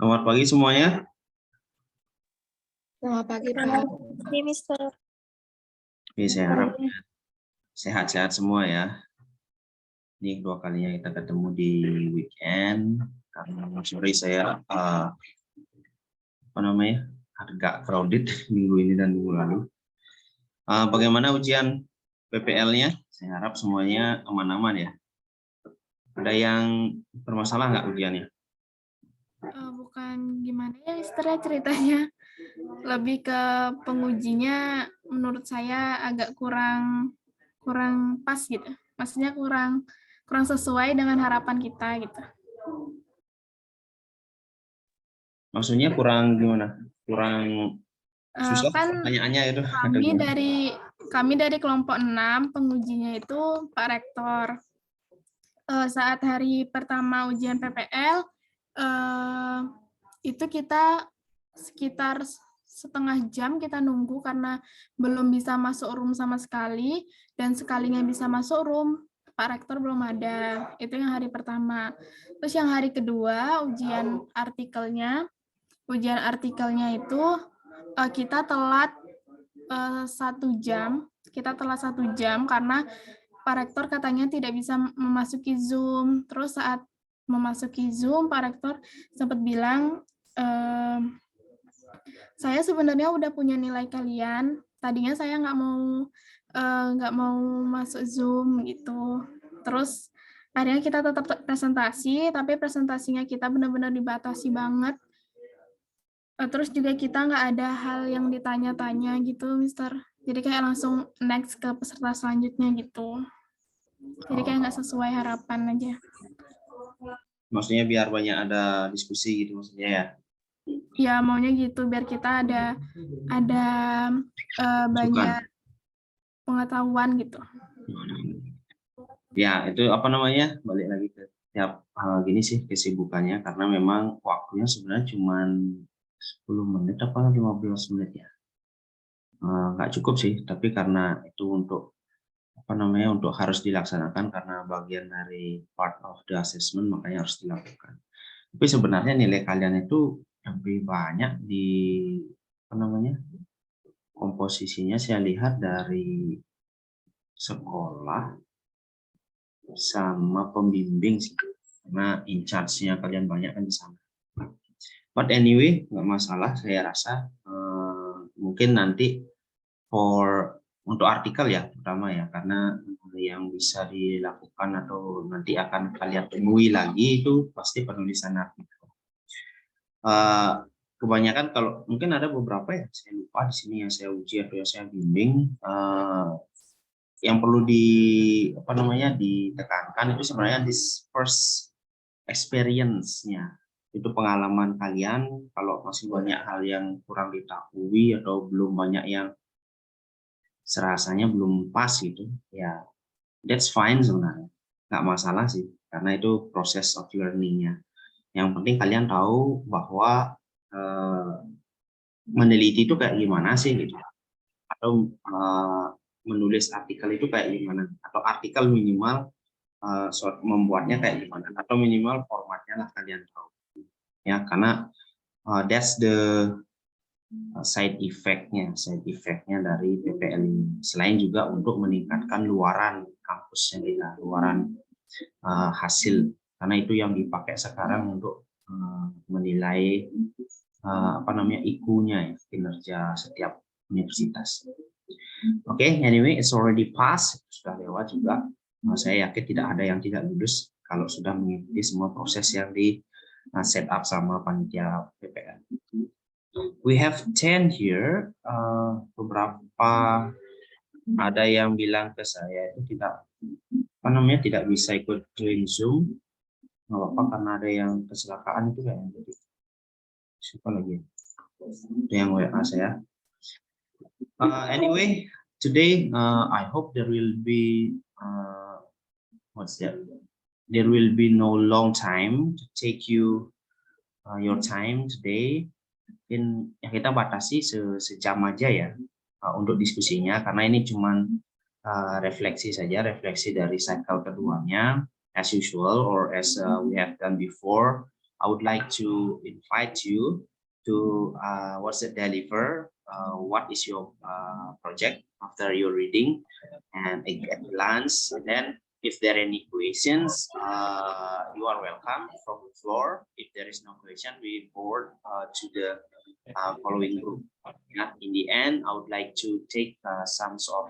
Selamat pagi semuanya. Selamat pagi, Pak. Ini Mister. Oke, saya harap sehat-sehat semua ya. Ini dua kalinya kita ketemu di weekend. Karena sorry saya agak crowded minggu ini dan minggu lalu. Bagaimana ujian PPL-nya? Saya harap semuanya aman-aman ya. Ada yang bermasalah nggak ujiannya? Bukan gimana ya Mister ya ceritanya. Lebih ke pengujinya menurut saya agak kurang pas gitu. Maksudnya kurang sesuai dengan harapan kita gitu. Maksudnya kurang gimana? Kurang susah Kan pertanyaannya itu? kami dari kelompok 6 pengujinya itu Pak Rektor. Saat hari pertama ujian PPL itu kita sekitar setengah jam kita nunggu karena belum bisa masuk room sama sekali, dan sekalinya bisa masuk room Pak Rektor belum ada. Itu yang hari pertama. Terus yang hari kedua ujian artikelnya itu kita telat 1 jam. Kita telat 1 jam karena Pak Rektor katanya tidak bisa memasuki Zoom. Terus saat memasuki Zoom, Pak Rektor sempat bilang, saya sebenarnya udah punya nilai kalian. Tadinya saya nggak mau masuk Zoom gitu. Terus akhirnya kita tetap presentasi, tapi presentasinya kita benar-benar dibatasi banget. Terus juga kita nggak ada hal yang ditanya-tanya gitu, Mister. Jadi kayak langsung next ke peserta selanjutnya gitu. Jadi kayak nggak sesuai harapan aja. Maksudnya biar banyak ada diskusi gitu maksudnya ya? Ya maunya gitu biar kita ada banyak pengetahuan gitu. Ya itu balik lagi ke tiap hal gini sih kesibukannya, karena memang waktunya sebenarnya cuma 10 menit apa 15 menit ya. Nggak cukup sih, tapi karena itu untuk untuk harus dilaksanakan karena bagian dari part of the assessment, makanya harus dilakukan. Tapi sebenarnya nilai kalian itu lebih banyak di komposisinya saya lihat dari sekolah sama pembimbing sih, karena in charge-nya kalian banyak kan di sana. But anyway, nggak masalah, saya rasa mungkin nanti untuk artikel ya terutama ya, karena yang bisa dilakukan atau nanti akan kalian temui lagi itu pasti penulisan artikel. Kebanyakan kalau mungkin ada beberapa ya saya lupa di sini yang saya uji atau yang saya bimbing, yang perlu ditekankan itu sebenarnya this first experience-nya, itu pengalaman kalian. Kalau masih banyak hal yang kurang diketahui atau belum banyak yang serasanya belum pas gitu ya, that's fine sebenarnya, nggak masalah sih, karena itu proses of learning-nya. Yang penting kalian tahu bahwa meneliti itu kayak gimana sih gitu, atau menulis artikel itu kayak gimana, atau artikel minimal membuatnya kayak gimana, atau minimal formatnya lah kalian tahu ya, karena that's the side effect-nya dari PPL ini, selain juga untuk meningkatkan luaran kampusnya kita, luaran hasil, karena itu yang dipakai sekarang untuk menilai IQ-nya ya, kinerja setiap universitas. Oke, anyway, it's already passed, sudah lewat juga. Saya yakin tidak ada yang tidak lulus kalau sudah mengikuti semua proses yang di set up sama panitia PPL. We have 10 here. Beberapa ada yang bilang ke saya itu tidak bisa ikut join Zoom. Nggak apa-apa, karena ada yang kecelakaan itu kayaknya. Jadi siapa lagi? Itu yang WA saya. Anyway, today I hope there will be there will be no long time to take you your time today. Mungkin yang kita batasi sejam aja ya untuk diskusinya, karena ini cuman refleksi saja, refleksi dari cycle keduanya, as usual or as we have done before. I would like to invite you to deliver what is your project after your reading, and at glance. And then if there are any questions, you are welcome from the floor. If there is no question, we forward to the following group. Yeah, in the end, I would like to take some of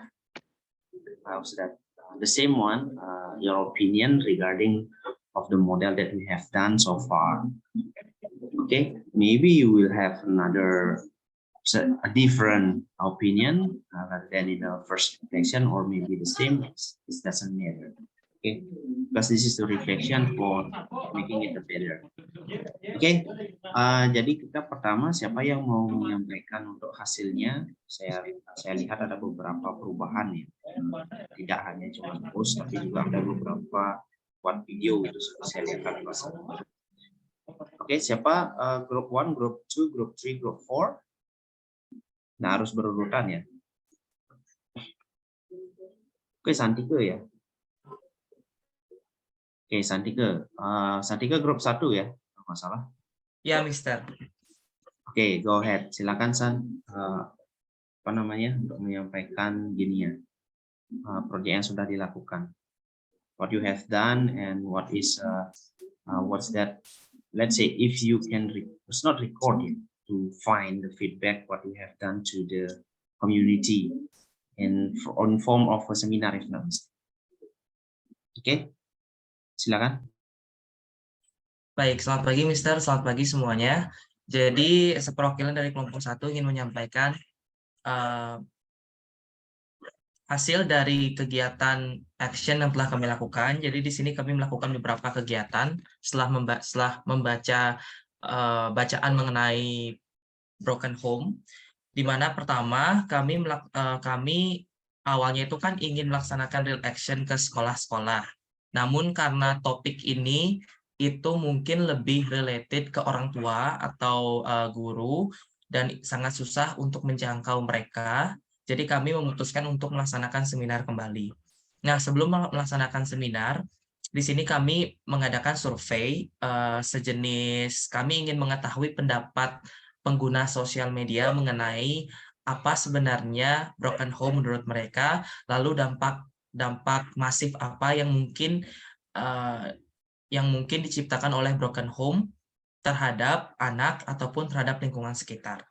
the same one, your opinion regarding of the model that we have done so far. Okay, maybe you will have a different opinion rather than in the first reflection, or maybe the same. It doesn't matter. Okay, because this is the reflection for making it better. Oke, jadi kita pertama siapa yang mau menyampaikan untuk hasilnya? Saya lihat ada beberapa perubahan ya. Tidak hanya cuma post, tapi juga ada beberapa buat video itu saya lihat tadi. Oke, siapa grup 1, grup 2, grup 3, grup 4? Nah, harus berurutan ya. Oke, Santika ya. Oke, Santika grup 1 ya, kalau nggak salah. Ya, Mister. Oke, go ahead. Silakan San. Apa namanya untuk menyampaikan gini ya, proyek yang sudah dilakukan. What you have done and what is what's that? Let's say if you can, it's not recorded to find the feedback what you have done to the community in form of a seminar if not. Oke, silakan. Baik, selamat pagi Mister, selamat pagi semuanya. Jadi seperwakilan dari kelompok 1 ingin menyampaikan hasil dari kegiatan action yang telah kami lakukan. Jadi di sini kami melakukan beberapa kegiatan setelah membaca bacaan mengenai broken home, di mana pertama kami awalnya itu kan ingin melaksanakan real action ke sekolah-sekolah. Namun karena topik ini itu mungkin lebih related ke orang tua atau guru dan sangat susah untuk menjangkau mereka, jadi kami memutuskan untuk melaksanakan seminar kembali. Nah, sebelum melaksanakan seminar, di sini kami mengadakan survei sejenis, kami ingin mengetahui pendapat pengguna sosial media mengenai apa sebenarnya broken home menurut mereka, lalu dampak masif apa yang mungkin diciptakan oleh broken home terhadap anak ataupun terhadap lingkungan sekitar.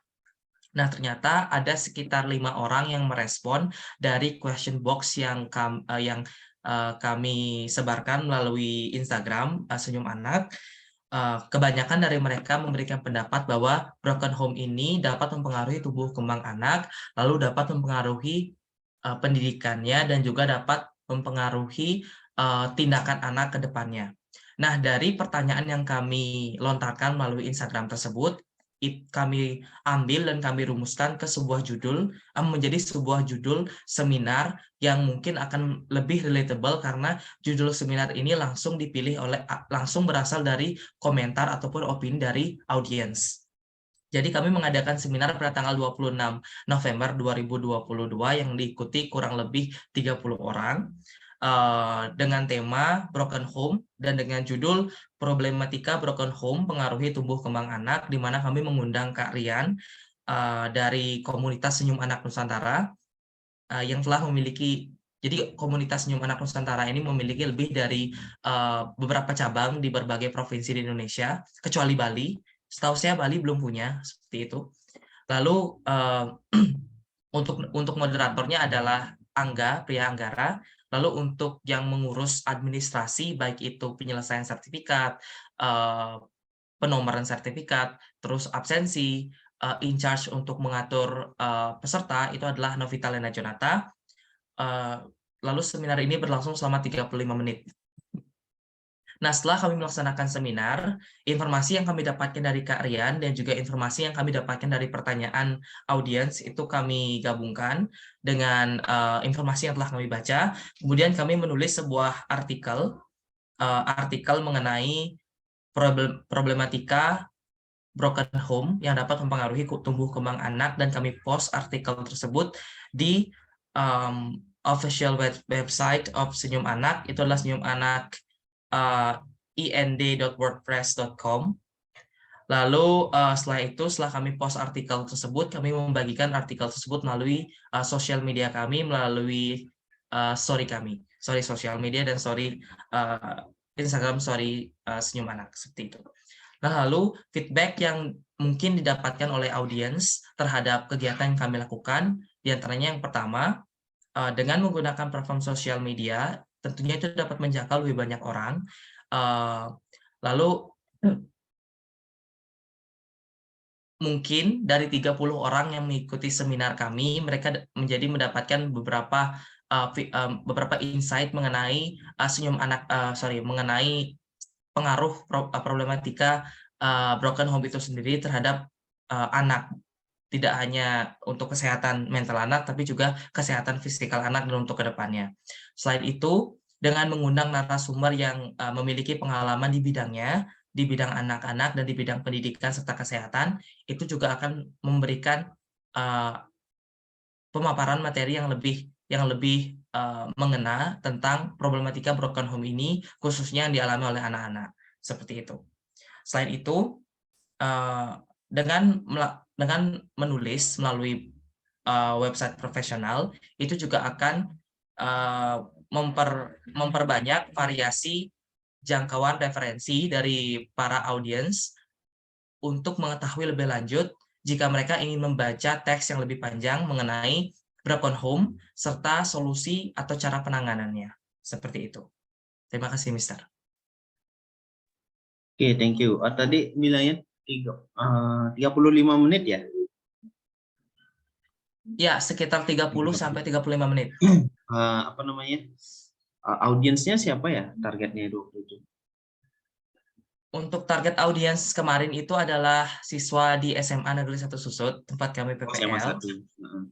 Nah, ternyata ada sekitar 5 orang yang merespon dari question box yang kami sebarkan melalui Instagram Senyum Anak. Kebanyakan dari mereka memberikan pendapat bahwa broken home ini dapat mempengaruhi tumbuh kembang anak, lalu dapat mempengaruhi pendidikannya, dan juga dapat mempengaruhi tindakan anak ke depannya. Nah, dari pertanyaan yang kami lontarkan melalui Instagram tersebut, kami ambil dan kami rumuskan ke sebuah judul, menjadi sebuah judul seminar yang mungkin akan lebih relatable karena judul seminar ini langsung berasal dari komentar ataupun opini dari audiens. Jadi kami mengadakan seminar pada tanggal 26 November 2022 yang diikuti kurang lebih 30 orang. Dengan tema broken home dan dengan judul problematika broken home pengaruhi tumbuh kembang anak, di mana kami mengundang Kak Rian dari komunitas Senyum Anak Nusantara yang telah memiliki, jadi komunitas Senyum Anak Nusantara ini memiliki lebih dari beberapa cabang di berbagai provinsi di Indonesia kecuali Bali. Setahu saya Bali belum punya seperti itu. Lalu untuk moderatornya adalah Angga Priya Anggara. Lalu untuk yang mengurus administrasi, baik itu penyelesaian sertifikat, penomoran sertifikat, terus absensi, in charge untuk mengatur peserta, itu adalah Novita Lena Jonata. Lalu seminar ini berlangsung selama 35 menit. Nah, setelah kami melaksanakan seminar, informasi yang kami dapatkan dari Kak Rian dan juga informasi yang kami dapatkan dari pertanyaan audiens itu kami gabungkan dengan informasi yang telah kami baca. Kemudian kami menulis sebuah artikel mengenai problematika broken home yang dapat mempengaruhi tumbuh kembang anak, dan kami post artikel tersebut di official website of Senyum Anak. Itu adalah Senyum Anak ind.wordpress.com. Lalu setelah kami post artikel tersebut, kami membagikan artikel tersebut melalui sosial media kami, melalui story kami, story sosial media dan story Instagram story Senyum Anak, seperti itu. Nah, lalu feedback yang mungkin didapatkan oleh audiens terhadap kegiatan yang kami lakukan, diantaranya yang pertama, dengan menggunakan platform sosial media, tentunya itu dapat menjangkau lebih banyak orang. Lalu mungkin dari 30 orang yang mengikuti seminar kami, mereka mendapatkan beberapa insight mengenai mengenai pengaruh problematika broken home itu sendiri terhadap anak. Tidak hanya untuk kesehatan mental anak, tapi juga kesehatan fisikal anak dan untuk kedepannya. Selain itu, dengan mengundang narasumber yang memiliki pengalaman di bidangnya, di bidang anak-anak dan di bidang pendidikan serta kesehatan, itu juga akan memberikan pemaparan materi yang lebih mengena tentang problematika broken home ini, khususnya yang dialami oleh anak-anak. Seperti itu. Selain itu, dengan menulis melalui website profesional, itu juga akan memperbanyak variasi jangkauan referensi dari para audiens untuk mengetahui lebih lanjut jika mereka ingin membaca teks yang lebih panjang mengenai broken home serta solusi atau cara penanganannya. Seperti itu. Terima kasih, Mister. Oke, thank you. Tadi bilangnya 35 menit ya? Ya, sekitar 30 sampai 35 menit. Apa namanya? Audiensnya siapa ya targetnya itu? Untuk target audiens kemarin itu adalah siswa di SMA Negeri 1 Susut, tempat kami PPL.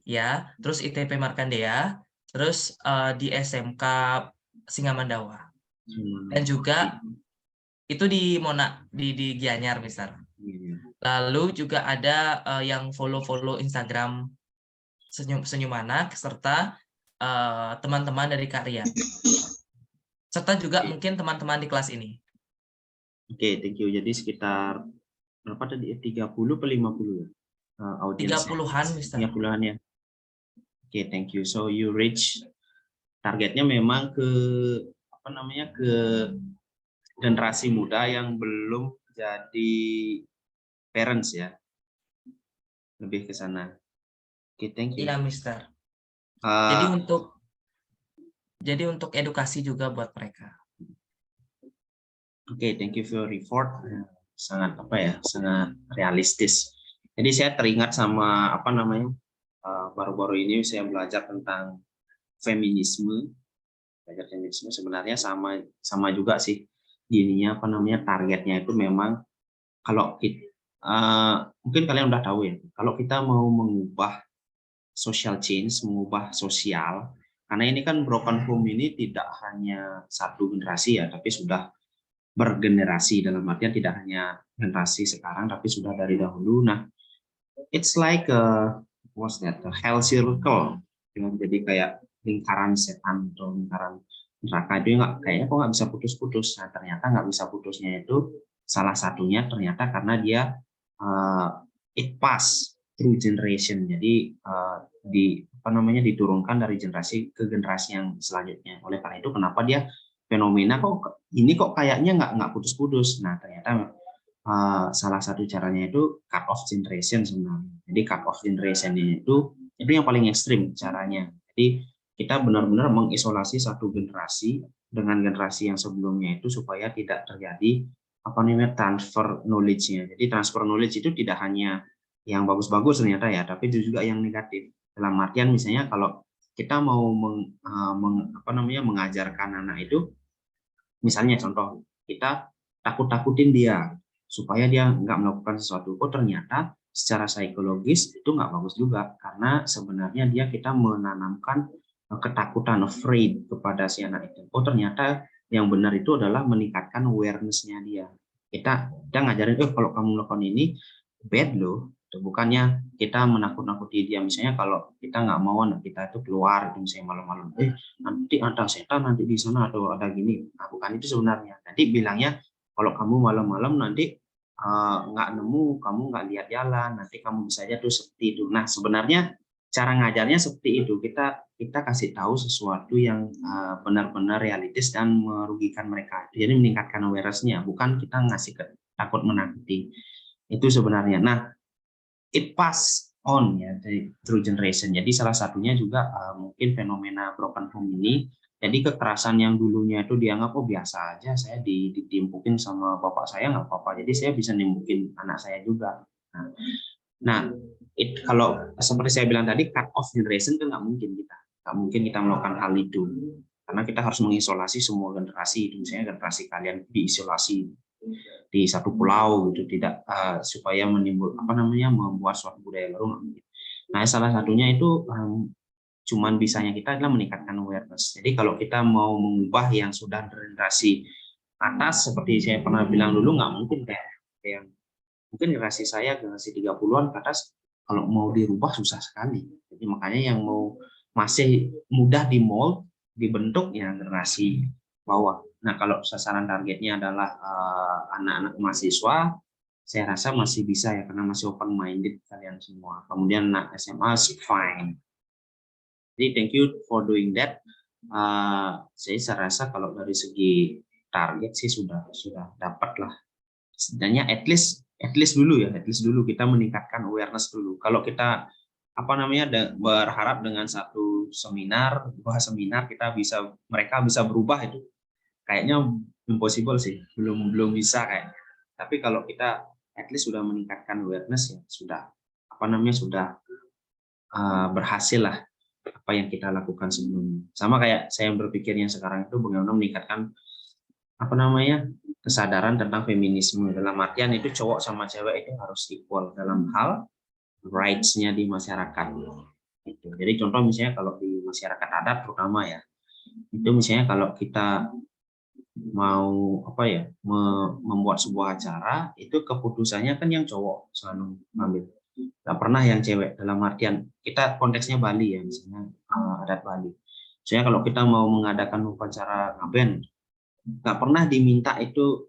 Ya, terus ITP Markandeya, terus di SMK Singamandawa. Dan juga itu di Gianyar, Mister. Lalu juga ada yang follow Instagram Senyum Anak serta teman-teman dari Karya. Serta juga mungkin teman-teman di kelas ini. Oke, thank you. Jadi sekitar berapa tadi? 30 ke 50 ya? Audiensnya. 30-an, Mister. 30-an ya. Oke, thank you. So you reach targetnya memang ke generasi muda yang belum jadi parents ya. Lebih ke sana. Oke, thank you. Iya, Mister. Jadi untuk edukasi juga buat mereka. Oke, thank you for your report. Sangat sangat realistis. Jadi saya teringat sama baru-baru ini saya belajar tentang feminisme. Sebenarnya sama juga sih. Ininya targetnya itu memang kalau mungkin kalian udah tahu ya. Kalau kita mau mengubah social change, mengubah sosial, karena ini kan broken home ini tidak hanya satu generasi ya, tapi sudah bergenerasi, dalam artian tidak hanya generasi sekarang tapi sudah dari dahulu. Nah, it's like a hell circle, jadi kayak lingkaran setan atau lingkaran neraka itu kayaknya kok nggak bisa putus-putus. Nah, ternyata nggak bisa putusnya itu salah satunya ternyata karena dia it pass through generation, jadi diturunkan dari generasi ke generasi yang selanjutnya. Oleh karena itu kenapa dia fenomena kok kayaknya nggak putus-putus. Nah, ternyata salah satu caranya itu cut off generation sebenarnya. Jadi cut off generation itu yang paling ekstrim caranya. Jadi kita benar-benar mengisolasi satu generasi dengan generasi yang sebelumnya itu supaya tidak terjadi transfer knowledge-nya. Jadi transfer knowledge itu tidak hanya yang bagus-bagus ternyata ya, tapi itu juga yang negatif. Dalam artian misalnya kalau kita mau mengajarkan anak itu, misalnya contoh, kita takut-takutin dia supaya dia nggak melakukan sesuatu. Oh, ternyata secara psikologis itu nggak bagus juga, karena sebenarnya kita menanamkan ketakutan, afraid kepada si anak itu. Oh, ternyata yang benar itu adalah meningkatkan awareness-nya dia. Kita ngajarin, kalau kamu melakukan ini bad loh. Bukannya kita menakut-nakuti dia. Misalnya kalau kita nggak mau anak kita itu keluar misalnya malam-malam, nanti ada setan nanti di sana atau ada gini. Nah, bukan itu sebenarnya. Nanti bilangnya kalau kamu malam-malam nanti nggak nemu, kamu nggak lihat jalan, nanti kamu bisa aja tuh seperti itu. Nah, sebenarnya cara ngajarnya seperti itu. Kita kasih tahu sesuatu yang benar-benar realistis dan merugikan mereka. Jadi meningkatkan awareness-nya, bukan kita ngasih takut menakuti. Itu sebenarnya. Nah, it pass on ya dari through generation. Jadi salah satunya juga mungkin fenomena broken home ini. Jadi kekerasan yang dulunya itu dianggap biasa aja, saya ditimpukin sama bapak saya nggak apa-apa. Jadi saya bisa nimbukin anak saya juga. Nah, kalau seperti saya bilang tadi, cut off generation kan nggak mungkin kita melakukan hal itu, karena kita harus mengisolasi semua generasi. Misalnya generasi kalian diisolasi di satu pulau gitu, tidak supaya membuat suatu budaya baru nggak mungkin. Nah, salah satunya itu cuman bisanya kita adalah meningkatkan awareness. Jadi kalau kita mau mengubah yang sudah generasi atas, seperti saya pernah bilang dulu, nggak mungkin kayak yang mungkin generasi saya, generasi 30-an ke atas, kalau mau dirubah susah sekali. Jadi makanya yang mau masih mudah di-mold, dibentuk ya generasi bawah. Nah, kalau sasaran targetnya adalah anak-anak mahasiswa, saya rasa masih bisa ya, karena masih open-minded kalian semua. Kemudian anak SMA, fine. Jadi thank you for doing that. Saya rasa kalau dari segi target sih sudah dapat lah. Setidaknya at least dulu kita meningkatkan awareness dulu. Kalau kita berharap dengan satu seminar, mereka bisa berubah, itu kayaknya impossible sih, belum bisa kayaknya. Tapi kalau kita at least sudah meningkatkan awareness ya sudah berhasil lah apa yang kita lakukan sebelumnya. Sama kayak saya berpikirnya sekarang itu bagaimana meningkatkan kesadaran tentang feminisme, dalam artian itu cowok sama cewek itu harus equal dalam hal rights-nya di masyarakat. Jadi contoh misalnya kalau di masyarakat adat terutama ya, itu misalnya kalau kita mau membuat sebuah acara, itu keputusannya kan yang cowok selalu ngambil. Nggak pernah yang cewek, dalam artian kita konteksnya Bali ya, misalnya adat Bali. Misalnya kalau kita mau mengadakan upacara ngaben, nggak pernah diminta itu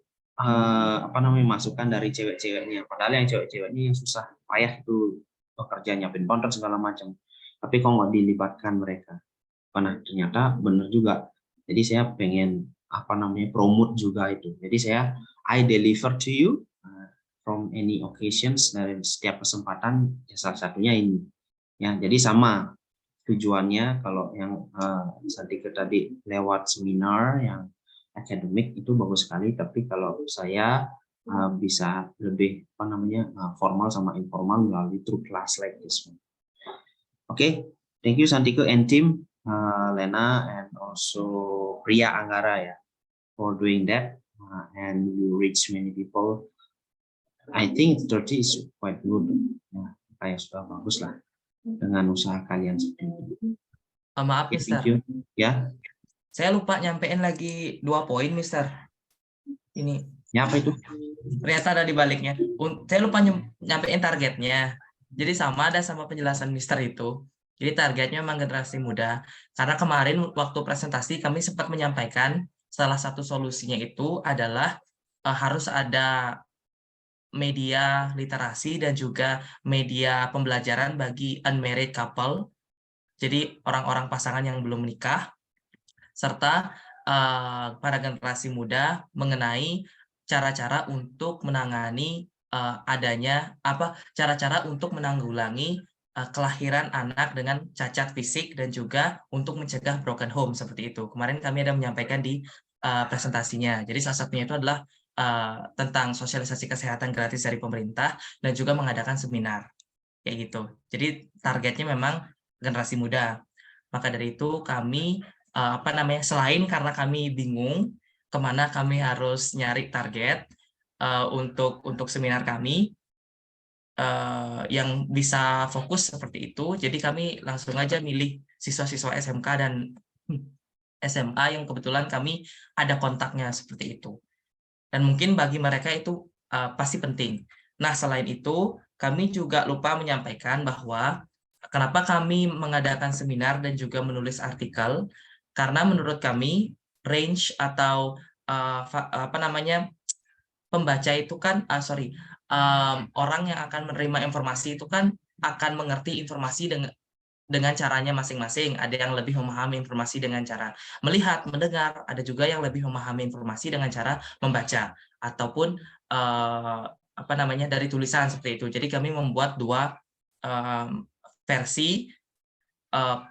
masukan dari cewek-ceweknya, padahal yang cewek-ceweknya yang susah payah itu bekerja nyiapin konten segala macam, tapi kok nggak dilibatkan mereka. Nah, ternyata benar juga. Jadi saya pengen promote juga itu. Jadi I deliver to you from any occasions, dari setiap kesempatan, ya salah satunya ini ya. Jadi sama tujuannya. Kalau yang Santika tadi lewat seminar yang akademik itu bagus sekali, tapi kalau saya bisa lebih formal sama informal melalui through class like this one. Okay, thank you Santika and team, Lena and also Priya Anggara ya, for doing that, and you reach many people. I think 30 is quite good. Ya, kayak sudah bagus lah dengan usaha kalian seperti itu. Maaf, Okay, Mister. thank you. Ya. Saya lupa nyampein lagi 2 poin, Mister. Ini. Ya, apa itu? Ternyata ada di baliknya. Saya lupa nyampein targetnya. Jadi sama penjelasan Mister itu. Jadi targetnya memang generasi muda. Karena kemarin waktu presentasi kami sempat menyampaikan salah satu solusinya itu adalah harus ada media literasi dan juga media pembelajaran bagi unmarried couple. Jadi orang-orang pasangan yang belum menikah, serta para generasi muda mengenai cara-cara untuk menangani cara-cara untuk menanggulangi kelahiran anak dengan cacat fisik dan juga untuk mencegah broken home seperti itu. Kemarin kami ada menyampaikan di presentasinya. Jadi salah satunya itu adalah tentang sosialisasi kesehatan gratis dari pemerintah dan juga mengadakan seminar kayak gitu. Jadi targetnya memang generasi muda. Maka dari itu kami selain karena kami bingung kemana kami harus nyari target untuk seminar kami yang bisa fokus seperti itu, jadi kami langsung aja milih siswa-siswa SMK dan SMA yang kebetulan kami ada kontaknya seperti itu. Dan mungkin bagi mereka itu pasti penting. Nah, selain itu, kami juga lupa menyampaikan bahwa kenapa kami mengadakan seminar dan juga menulis artikel, karena menurut kami range atau pembaca itu kan, orang yang akan menerima informasi itu kan akan mengerti informasi dengan caranya masing-masing. Ada yang lebih memahami informasi dengan cara melihat, mendengar, ada juga yang lebih memahami informasi dengan cara membaca ataupun apa namanya, dari tulisan seperti itu. Jadi kami membuat dua versi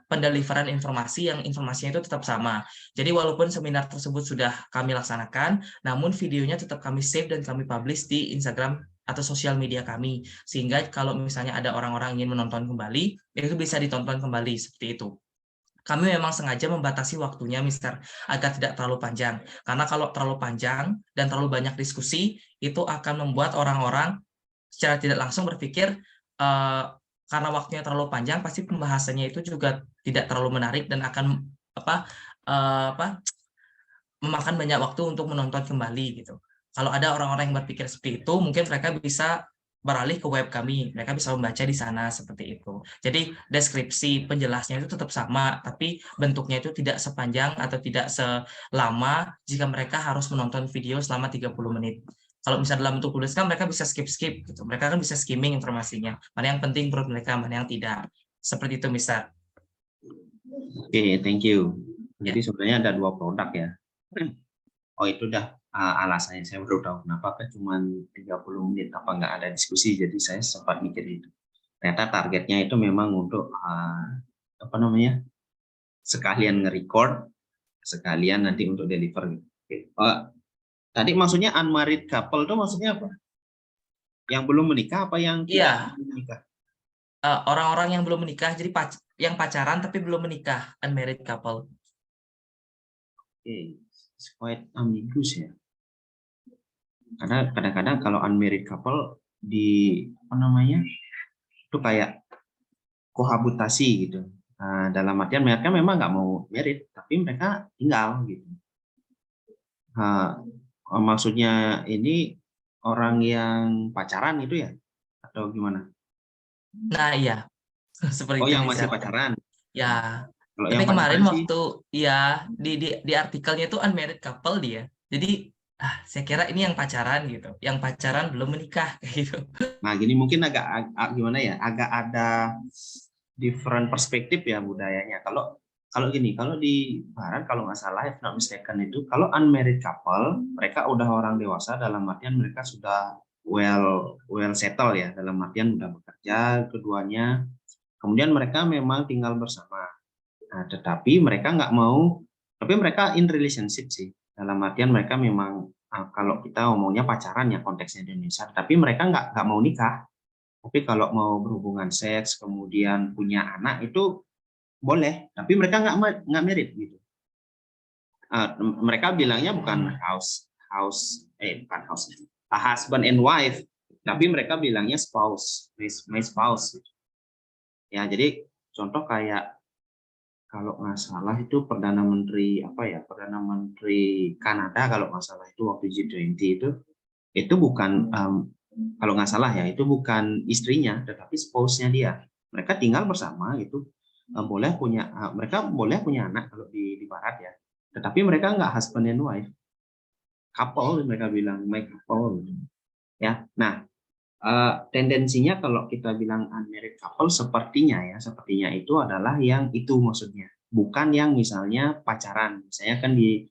pendeliveran informasi yang informasinya itu tetap sama. Jadi walaupun seminar tersebut sudah kami laksanakan, namun videonya tetap kami save dan kami publish di Instagram atau sosial media kami. Sehingga kalau misalnya ada orang-orang ingin menonton kembali, itu bisa ditonton kembali seperti itu. Kami memang sengaja membatasi waktunya, Mister, agar tidak terlalu panjang. Karena kalau terlalu panjang dan terlalu banyak diskusi, itu akan membuat orang-orang secara tidak langsung berpikir, karena waktunya terlalu panjang, pasti pembahasannya itu juga tidak terlalu menarik dan akan memakan banyak waktu untuk menonton kembali gitu. Kalau ada orang-orang yang berpikir seperti itu, mungkin mereka bisa beralih ke web kami, mereka bisa membaca di sana seperti itu. Jadi deskripsi penjelasnya itu tetap sama, tapi bentuknya itu tidak sepanjang atau tidak selama jika mereka harus menonton video selama 30 menit. Kalau misalnya dalam bentuk tulis kan mereka bisa skip gitu. Mereka kan bisa skimming informasinya. Mana yang penting menurut mereka, mana yang tidak. Seperti itu, Mister. Oke, thank you. Jadi sebenarnya ada dua produk ya. Oh, itu udah alasannya saya baru tahu kenapa cuma 30 menit, apa nggak ada diskusi. Jadi saya sempat mikir itu. Ternyata targetnya itu memang untuk apa namanya, sekalian nge-record, sekalian nanti untuk deliver. Oke. Tadi maksudnya unmarried couple itu maksudnya apa? Yang belum menikah apa yang tidak menikah? Orang-orang yang belum menikah, jadi yang pacaran tapi belum menikah, unmarried couple. Oke, it's quite ambiguous ya. Karena kadang-kadang kalau unmarried couple di apa namanya itu kayak kohabitasi gitu. Dalam artian mereka memang nggak mau married, tapi mereka tinggal gitu. Maksudnya ini orang yang pacaran itu ya, atau gimana? Nah iya, seperti Oh, itu yang bisa. masih pacaran. Ya, Kalau tapi yang kemarin pacaran sih, waktu ya di artikelnya itu unmarried couple dia. Jadi saya kira ini yang pacaran gitu, yang pacaran belum menikah kayak gitu. nah gini mungkin agak gimana ya, agak ada different perspektif ya budayanya. Kalau gini, kalau di Barat kalau nggak salah, if not mistaken itu, kalau unmarried couple, mereka udah orang dewasa dalam artian mereka sudah well settle ya, dalam artian udah bekerja keduanya, kemudian mereka memang tinggal bersama. Nah, tetapi mereka nggak mau, tapi mereka in relationship sih, dalam artian mereka memang kalau kita ngomongnya pacaran ya konteksnya Indonesia, tapi mereka nggak mau nikah. Tapi kalau mau berhubungan seks, kemudian punya anak itu boleh, tapi mereka nggak married gitu. Mereka bilangnya bukan bukan husband and wife, tapi mereka bilangnya spouse, my spouse. Ya, jadi contoh kayak kalau nggak salah itu Perdana Menteri Perdana Menteri Kanada kalau nggak salah itu waktu G20 itu bukan kalau nggak salah ya, itu bukan istrinya, tetapi spouse-nya dia. Mereka tinggal bersama gitu, mereka boleh punya anak kalau di Barat ya, tetapi mereka nggak husband and wife, couple mereka bilang, my couple gitu. Ya, nah tendensinya kalau kita bilang unmarried couple sepertinya itu adalah yang itu maksudnya, bukan yang misalnya pacaran, misalnya kan di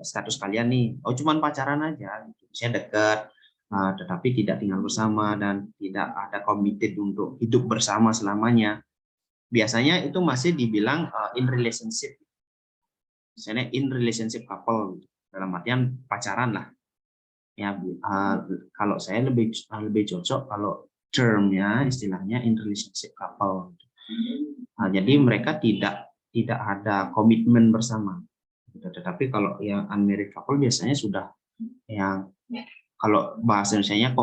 status kalian nih, oh cuman pacaran aja, misalnya dekat. Tetapi tidak tinggal bersama dan tidak ada committed untuk hidup bersama selamanya. Biasanya itu masih dibilang in relationship. Misalnya in relationship couple, dalam artian pacaran lah. Ya, kalau saya lebih cocok kalau termnya, istilahnya in relationship couple. Jadi mereka tidak ada komitmen bersama. Tetapi kalau yang unmarried couple biasanya sudah yang kalau bahasa Indonesianya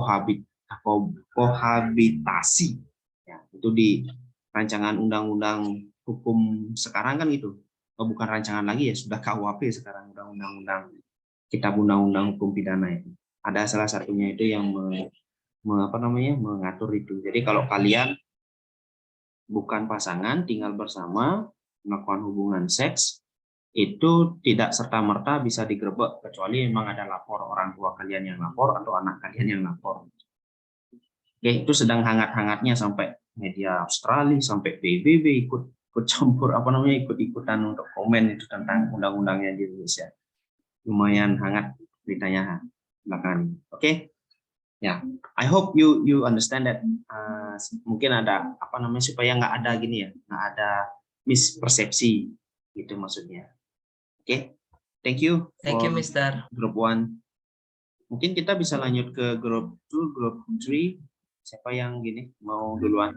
kohabitasi ya, itu di rancangan undang-undang hukum sekarang kan gitu. Bukan rancangan lagi ya, sudah KUHP sekarang, kitab undang-undang hukum pidana itu. Ada salah satunya itu yang mengatur itu. Jadi kalau kalian bukan pasangan, tinggal bersama, melakukan hubungan seks, itu tidak serta-merta bisa digerebek kecuali memang ada lapor orang tua kalian yang lapor atau anak kalian yang lapor. Oke, itu sedang hangat-hangatnya sampai media Australia, sampai PBB ikut campur ikut-ikutan untuk komen itu tentang undang-undangnya di Indonesia. Lumayan hangat beritanya belakangan. Oke. Ya, I hope you understand that. Mungkin ada supaya nggak ada gini ya, nggak ada mispersepsi gitu maksudnya. Oke, thank you. Thank you, Mister. Group 1. Mungkin kita bisa lanjut ke group 2, group 3. Siapa yang gini mau duluan?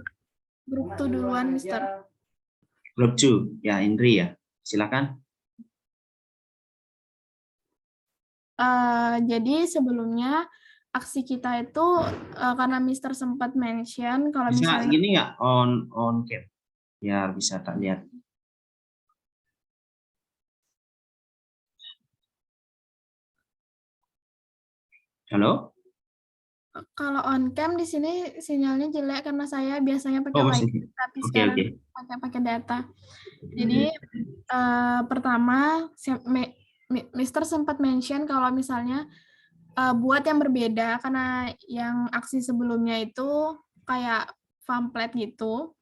Grup 2 duluan, Mister. Group 2, ya Indri ya. Silakan. Jadi sebelumnya aksi kita itu karena Mister sempat mention kalau Bisa misalnya gini nggak on cam? Biar bisa tak lihat. Halo? kalau on cam di sini sinyalnya jelek karena saya biasanya pakai wifi, tapi sekarang pakai data. Jadi pertama Mister sempat mention kalau misalnya buat yang berbeda karena yang aksi sebelumnya itu kayak pamflet gitu.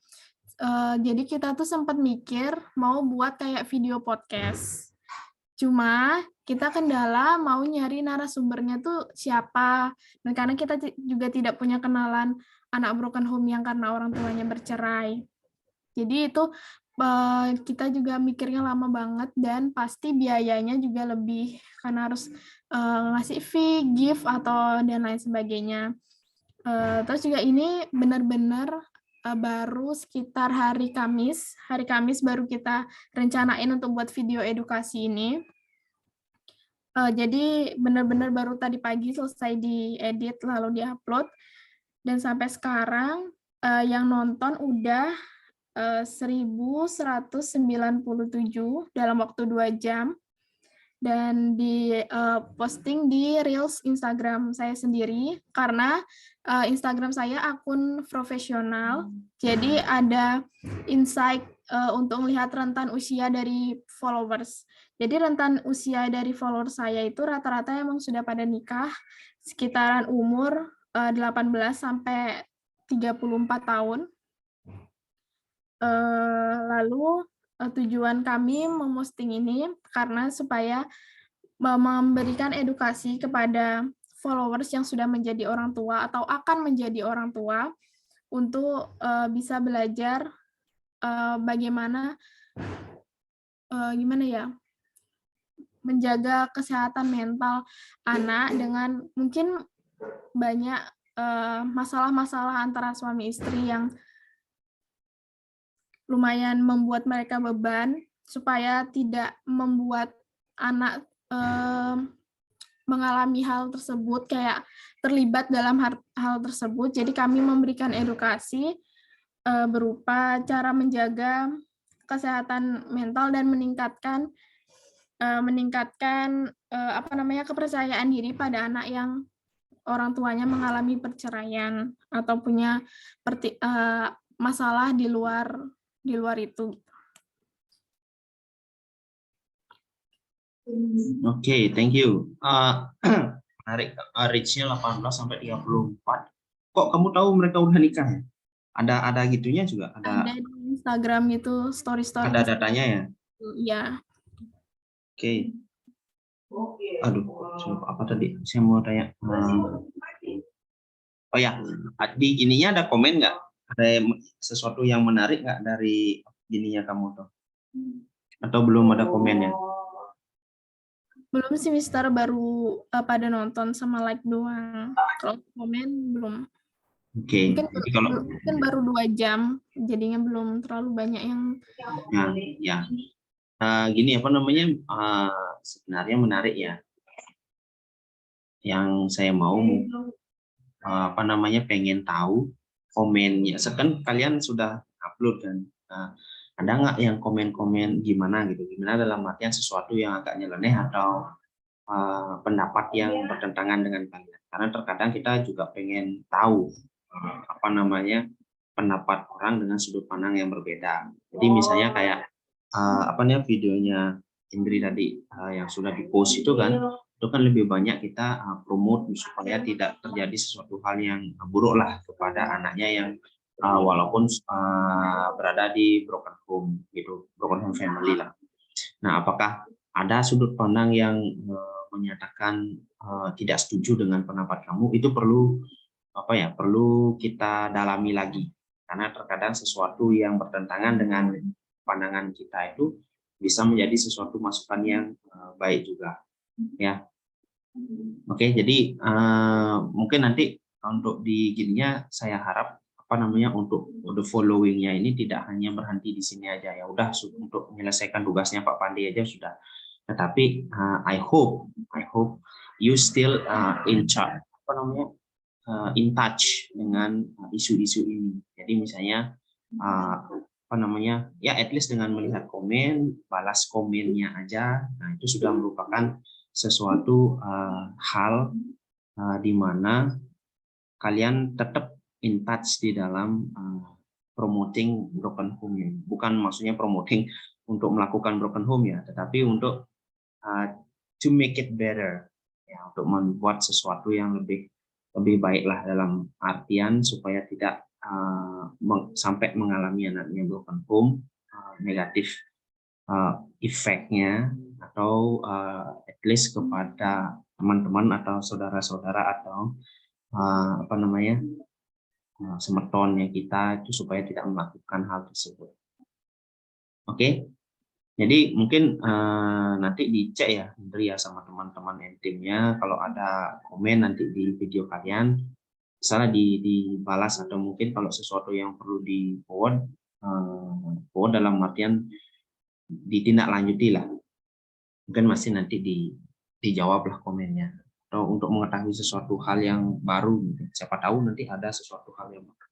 Jadi kita tuh sempat mikir mau buat kayak video podcast. Cuma kita kendala mau nyari narasumbernya tuh siapa. Dan karena kita juga tidak punya kenalan anak broken home yang karena orang tuanya bercerai. Jadi itu kita juga mikirnya lama banget dan pasti biayanya juga lebih karena harus ngasih fee, gift atau dan lain sebagainya. Terus juga ini benar-benar baru sekitar hari Kamis baru kita rencanain untuk buat video edukasi ini. Jadi benar-benar baru tadi pagi selesai diedit lalu diupload dan sampai sekarang yang nonton udah 1.197 dalam waktu 2 jam dan di posting di Reels Instagram saya sendiri karena Instagram saya akun profesional, jadi ada insight untuk melihat rentan usia dari followers. Jadi rentan usia dari followers saya itu rata-rata emang sudah pada nikah, sekitaran umur 18 sampai 34 tahun. Lalu tujuan kami memposting ini karena supaya memberikan edukasi kepada followers yang sudah menjadi orang tua atau akan menjadi orang tua untuk bisa belajar bagaimana menjaga kesehatan mental anak dengan mungkin banyak masalah-masalah antara suami istri yang lumayan membuat mereka beban supaya tidak membuat anak mengalami hal tersebut kayak terlibat dalam hal tersebut. Jadi kami memberikan edukasi berupa cara menjaga kesehatan mental dan meningkatkan kepercayaan diri pada anak yang orang tuanya mengalami perceraian atau punya masalah di luar itu. Oke, thank you. Menarik, reach-nya 18 sampai 34. Kok kamu tahu mereka udah nikah ya? Ada gitunya juga? Ada di Instagram gitu, story-story. Ada datanya ya? Iya. Oke. Aduh, apa tadi? Saya mau tanya. Oh ya, di ininya ada komen nggak? Ada sesuatu yang menarik nggak dari gininya kamu tuh? Atau belum ada komennya? Belum sih, Mister, baru pada nonton sama like doang. Kalau komen belum. Oke. Mungkin baru 2 jam, jadinya belum terlalu banyak yang. Ya. Gini sebenarnya menarik ya. Yang saya mau pengen tahu komennya. Kan kalian sudah upload kan. Ada nggak yang komen-komen gimana dalam artian sesuatu yang agak nyeleneh atau pendapat yang bertentangan dengan kalian, karena terkadang kita juga pengen tahu pendapat orang dengan sudut pandang yang berbeda. Jadi misalnya kayak videonya Indri tadi yang sudah di-post itu kan lebih banyak kita promote supaya tidak terjadi sesuatu hal yang buruk lah kepada anaknya yang walaupun berada di broken home gitu, broken home family lah. Nah, apakah ada sudut pandang yang menyatakan tidak setuju dengan pendapat kamu? Itu perlu perlu kita dalami lagi, karena terkadang sesuatu yang bertentangan dengan pandangan kita itu bisa menjadi sesuatu masukan yang baik juga, ya. Oke, jadi mungkin nanti untuk di gininya saya harap untuk the following-nya ini tidak hanya berhenti di sini aja, ya udah untuk menyelesaikan tugasnya Pak Pandi aja sudah. Tetapi I hope you still in charge, in touch dengan isu-isu ini. Jadi misalnya ya at least dengan melihat komen, balas komennya aja, nah itu sudah merupakan sesuatu hal di mana kalian tetap in touch di dalam promoting broken home ya. Bukan maksudnya promoting untuk melakukan broken home ya, tetapi untuk to make it better ya, untuk membuat sesuatu yang lebih baiklah, dalam artian supaya tidak sampai mengalami anaknya broken home, negatif efeknya, atau at least kepada teman-teman atau saudara-saudara atau semetonnya kita itu supaya tidak melakukan hal tersebut. Oke, jadi mungkin nanti dicek ya Indri ya sama teman-teman timnya, kalau ada komen nanti di video kalian misalnya dibalas, atau mungkin kalau sesuatu yang perlu di forward dalam artian ditindaklanjuti lah, mungkin masih nanti dijawab lah komennya, atau untuk mengetahui sesuatu hal yang baru, siapa tahu nanti ada sesuatu hal yang baru.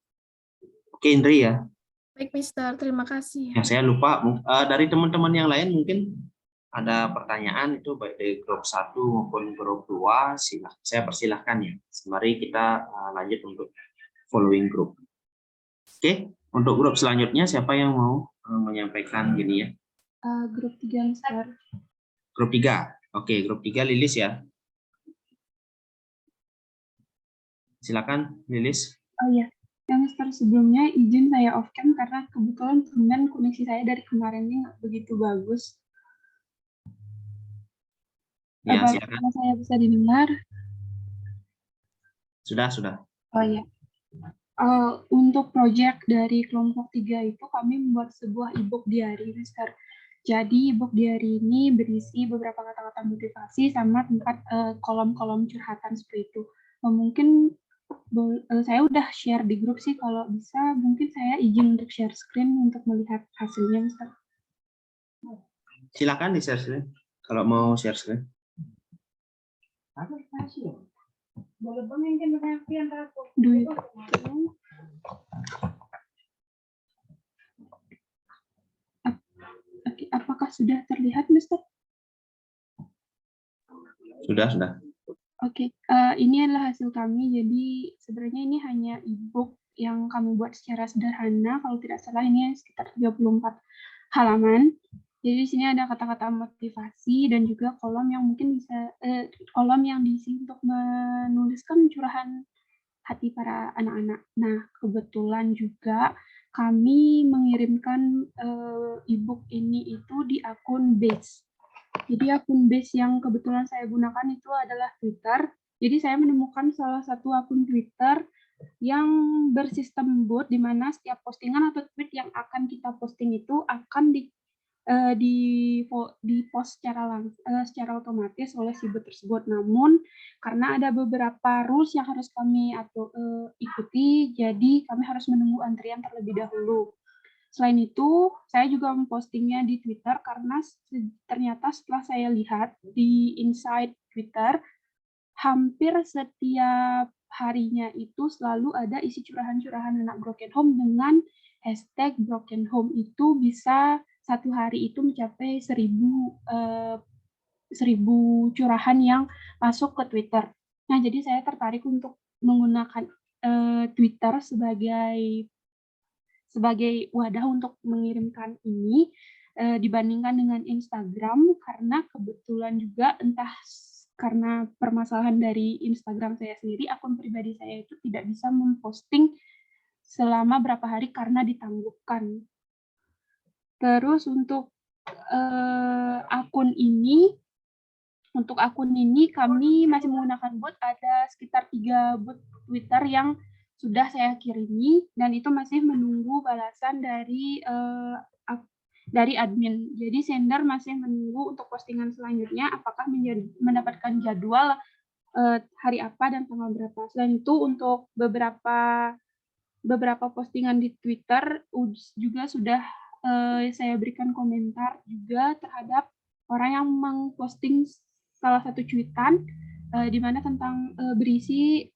Oke Indri ya. Baik Mister, terima kasih. Yang saya lupa dari teman-teman yang lain mungkin ada pertanyaan itu baik dari grup 1 maupun grup 2, saya persilahkan ya. Mari kita lanjut untuk following group. Oke, untuk grup selanjutnya siapa yang mau menyampaikan gini ya? Grup 3, Mister. Grup 3. Oke, grup 3 Lilis ya. Silakan Lilis. Oh iya, ya Mister, sebelumnya izin saya off cam karena kebetulan dengan koneksi saya dari kemarin ini nggak begitu bagus. Ya, apakah saya bisa didengar? Sudah. Oh iya. Untuk proyek dari kelompok 3 itu kami membuat sebuah e-book diary, Mister. Jadi e-book diary ini berisi beberapa kata-kata motivasi sama tempat kolom-kolom curhatan seperti itu. Mungkin saya udah share di grup sih, kalau bisa mungkin saya izin untuk share screen untuk melihat hasilnya, Mister. Silakan di share screen kalau mau share screen. Apakah sudah terlihat, Mister? Sudah. Oke, ini adalah hasil kami. Jadi sebenarnya ini hanya e-book yang kami buat secara sederhana. Kalau tidak salah ini sekitar 34 halaman. Jadi di sini ada kata-kata motivasi dan juga kolom yang mungkin bisa kolom yang diisi untuk menuliskan curahan hati para anak-anak. Nah, kebetulan juga kami mengirimkan e-book ini itu di akun Base. Jadi akun Base yang kebetulan saya gunakan itu adalah Twitter. Jadi saya menemukan salah satu akun Twitter yang bersistem bot, di mana setiap postingan atau tweet yang akan kita posting itu akan di post secara otomatis oleh si bot tersebut. Namun karena ada beberapa rules yang harus kami ikuti, jadi kami harus menunggu antrian terlebih dahulu. Selain itu, saya juga mempostingnya di Twitter karena ternyata setelah saya lihat di Inside Twitter, hampir setiap harinya itu selalu ada isi curahan-curahan anak broken home dengan hashtag broken home. Itu bisa satu hari itu mencapai 1000 curahan yang masuk ke Twitter. Nah, jadi saya tertarik untuk menggunakan Twitter sebagai wadah untuk mengirimkan ini. dibandingkan dengan Instagram, karena kebetulan juga entah karena permasalahan dari Instagram saya sendiri, akun pribadi saya itu tidak bisa memposting selama berapa hari karena ditangguhkan. Terus untuk akun ini kami masih menggunakan bot, ada sekitar 3 bot Twitter yang sudah saya kirimi, dan itu masih menunggu balasan dari admin. Jadi sender masih menunggu untuk postingan selanjutnya apakah mendapatkan jadwal hari apa dan tanggal berapa. Selain itu untuk beberapa postingan di Twitter juga sudah saya berikan komentar juga terhadap orang yang mengposting salah satu cuitan di mana tentang berisi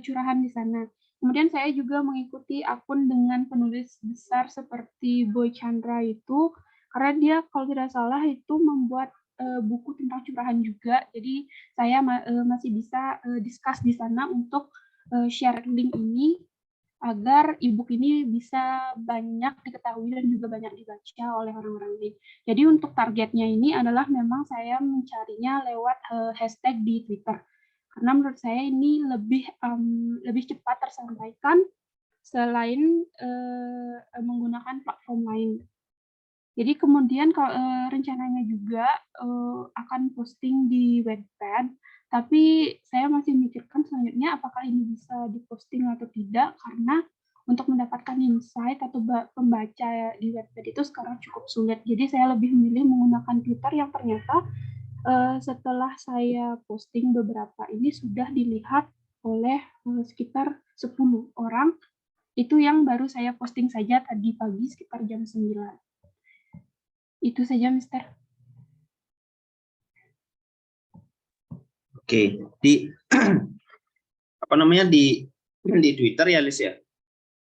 curahan di sana. Kemudian saya juga mengikuti akun dengan penulis besar seperti Boy Chandra itu, karena dia kalau tidak salah itu membuat buku tentang curahan juga. Jadi saya masih bisa discuss di sana untuk share link ini agar e-book ini bisa banyak diketahui dan juga banyak dibaca oleh orang-orang lain. Jadi untuk targetnya ini adalah memang saya mencarinya lewat hashtag di Twitter. Karena menurut saya ini lebih cepat tersampaikan selain menggunakan platform lain. Jadi kemudian rencananya juga akan posting di Wattpad, tapi saya masih memikirkan selanjutnya apakah ini bisa diposting atau tidak, karena untuk mendapatkan insight atau pembaca di Wattpad itu sekarang cukup sulit. Jadi saya lebih memilih menggunakan Twitter yang ternyata setelah saya posting beberapa ini sudah dilihat oleh sekitar 10 orang, itu yang baru saya posting saja tadi pagi sekitar jam 9. Itu saja, Mister. Oke, di di Twitter ya, Lis ya?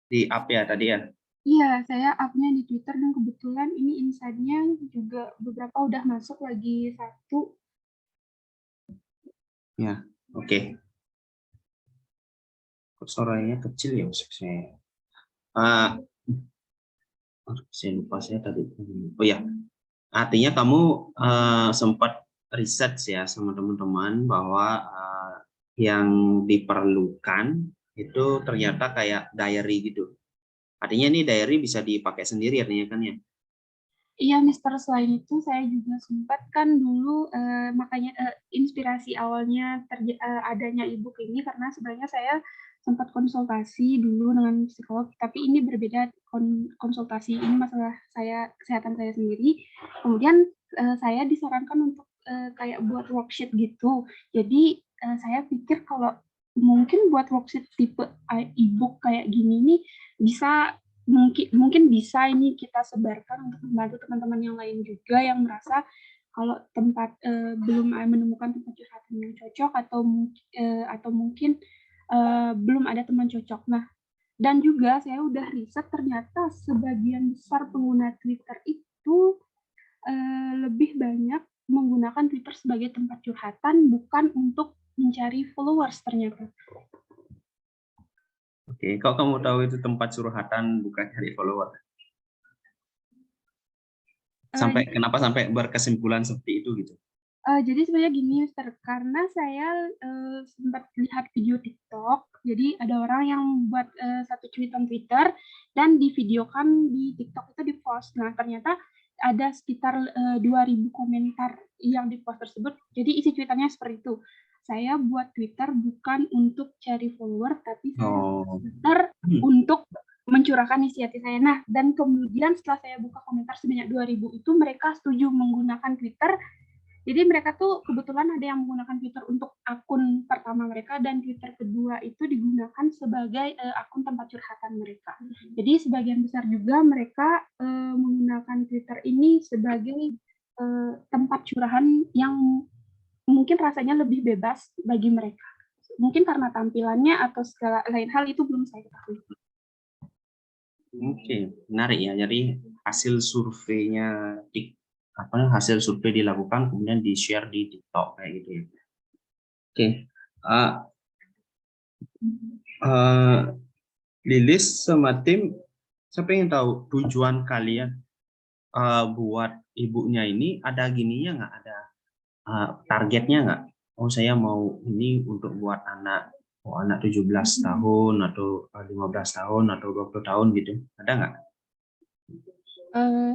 Di up ya tadi ya? Iya, saya up-nya di Twitter dan kebetulan ini insight-nya juga beberapa udah masuk lagi 1. Ya, oke. Kok suaranya kecil ya saya. Saya lupa saya tadi. Oh ya, artinya kamu sempat riset ya sama teman-teman bahwa yang diperlukan itu ternyata kayak diary gitu. Artinya ini diary bisa dipakai sendiri artinya kan ya? Iya, Mister. Selain itu saya juga sempat kan dulu makanya inspirasi awalnya adanya e-book ini karena sebenarnya saya sempat konsultasi dulu dengan psikolog, tapi ini berbeda konsultasi ini masalah kesehatan saya sendiri. Kemudian saya disarankan untuk kayak buat worksheet gitu. Jadi saya pikir kalau mungkin buat worksheet tipe e-book kayak gini nih bisa mungkin bisa ini kita sebarkan untuk membantu teman-teman yang lain juga yang merasa kalau belum menemukan tempat curhatan yang cocok atau mungkin belum ada teman cocok. Nah, dan juga saya udah riset ternyata sebagian besar pengguna Twitter itu lebih banyak menggunakan Twitter sebagai tempat curhatan, bukan untuk mencari followers ternyata. Oke, kok kamu tahu itu tempat curhatan bukan cari follower? Kenapa sampai berkesimpulan seperti itu gitu? Jadi sebenarnya gini, Mister, karena saya sempat lihat video TikTok, jadi ada orang yang buat satu cuitan Twitter dan divideokan di TikTok itu di-post. Nah, ternyata ada sekitar 2.000 komentar yang di-post tersebut. Jadi isi cuitannya seperti itu. Saya buat Twitter bukan untuk cari follower, tapi saya Twitter untuk mencurahkan isi hati saya. Nah, dan kemudian setelah saya buka komentar sebanyak 2.000 itu, mereka setuju menggunakan Twitter. Jadi mereka tuh kebetulan ada yang menggunakan Twitter untuk akun pertama mereka dan Twitter kedua itu digunakan sebagai akun tempat curhatan mereka. Jadi sebagian besar juga mereka menggunakan Twitter ini sebagai tempat curahan yang mungkin rasanya lebih bebas bagi mereka. Mungkin karena tampilannya atau segala lain hal itu belum saya ketahui. Oke, menarik ya. Jadi hasil surveinya hasil survei dilakukan kemudian di-share di TikTok kayak gitu ya. Oke. Lilis sama tim, saya pengen tahu tujuan kalian buat ibunya ini ada gininya nggak, ada targetnya nggak? Oh saya mau ini untuk buat anak, oh anak 17 tahun atau 15 tahun atau 20 tahun gitu, ada nggak?